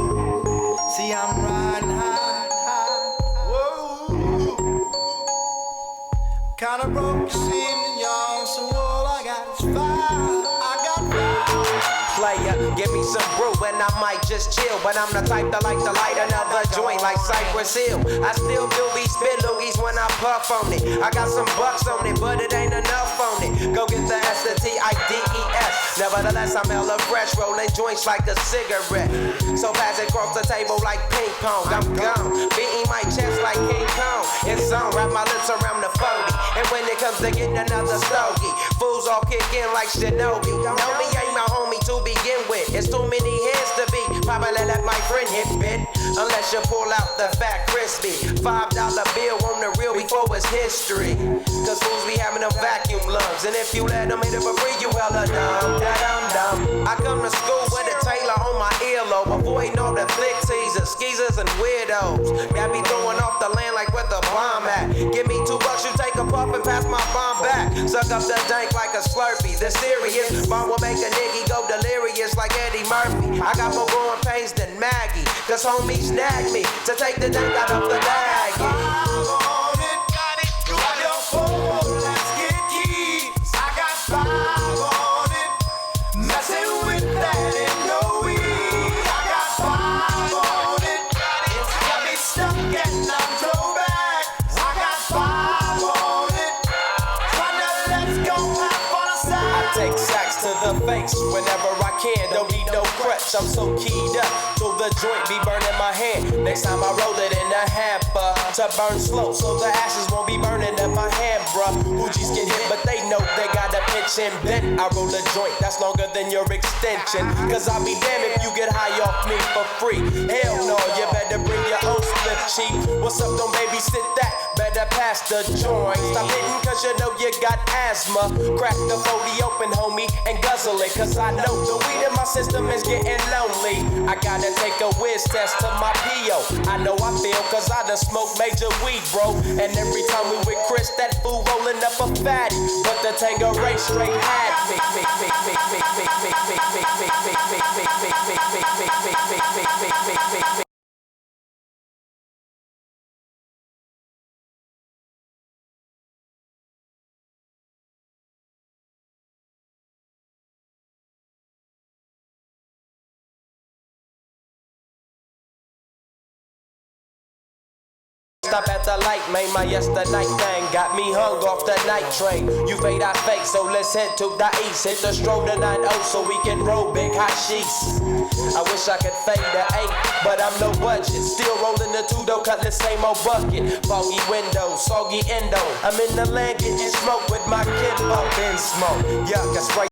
See, I'm riding high, high. Whoa. Kinda broke, you seem young, so all I got is fire. I got fire. Player, give me some brew and I might just chill. But I'm the type that like to light another joint like Cypress Hill. I still do be spit loogies when I puff on it. I got some bucks on it, but it ain't enough on it. Go get the S-T-I-D-E-S. Nevertheless, I'm hella fresh, rolling joints like a cigarette. So pass it across the table like ping pong. I'm gone, beating my chest like King Kong. It's on, wrap my lips around the 40. And when it comes to getting another stogie, fools all kick in like Shinobi. Know me ain't my homie to begin with. It's too many heads to be. Probably let my friend hit bit. Unless you pull out the fat crispy $5 bill on the real before it's history. Cause fools be having them vacuum lungs. And if you let them hit it for free, you hella dumb. I come to school with a Taylor on my earlobe, avoiding all the flick teasers, skeezers, and weirdos. Got me throwing off the land like where the bomb at. Give me $2, you take a puff and pass my bomb back. Suck up the dank like a Slurpee. The serious bomb will make a nigga go delirious like Eddie Murphy. I got more growing pains than Maggie, cause homie snagged me to take the dank out of the bag. Face whenever I can, don't need no crutch. I'm so keyed up, so the joint be burning my hand. Next time I roll it in a hamper to burn slow, so the ashes won't be burning in my hand, bruh. Hoogies get hit, but they know they got a pinch and bent. I roll a joint that's longer than your extension, cause I'll be damned if you get high off me for free. Hell no, you better bring your own split cheap. What's up, don't babysit that? Better pass the joint. Stop hitting cause you know you got asthma. Crack the 40 open, homie, and guzzle it, cause I know the weed in my system is getting lonely. I gotta take a whiz test to my P.O. I know I feel cause I done smoked major weed, bro. And every time we with Chris, that fool rolling up a fatty. But the Tangeray straight had me. Stop at the light, made my yesterday thing. Got me hung off the night train. You fade, I fake, so let's head to the east. Hit the stroll to 9-0 so we can roll big hot sheets. I wish I could fade the 8, but I'm no budget. Still rolling the 2 though, cut the same old bucket. Foggy windows, soggy endo. I'm in the land getting smoke with my kid up in smoke. Yuck, I spray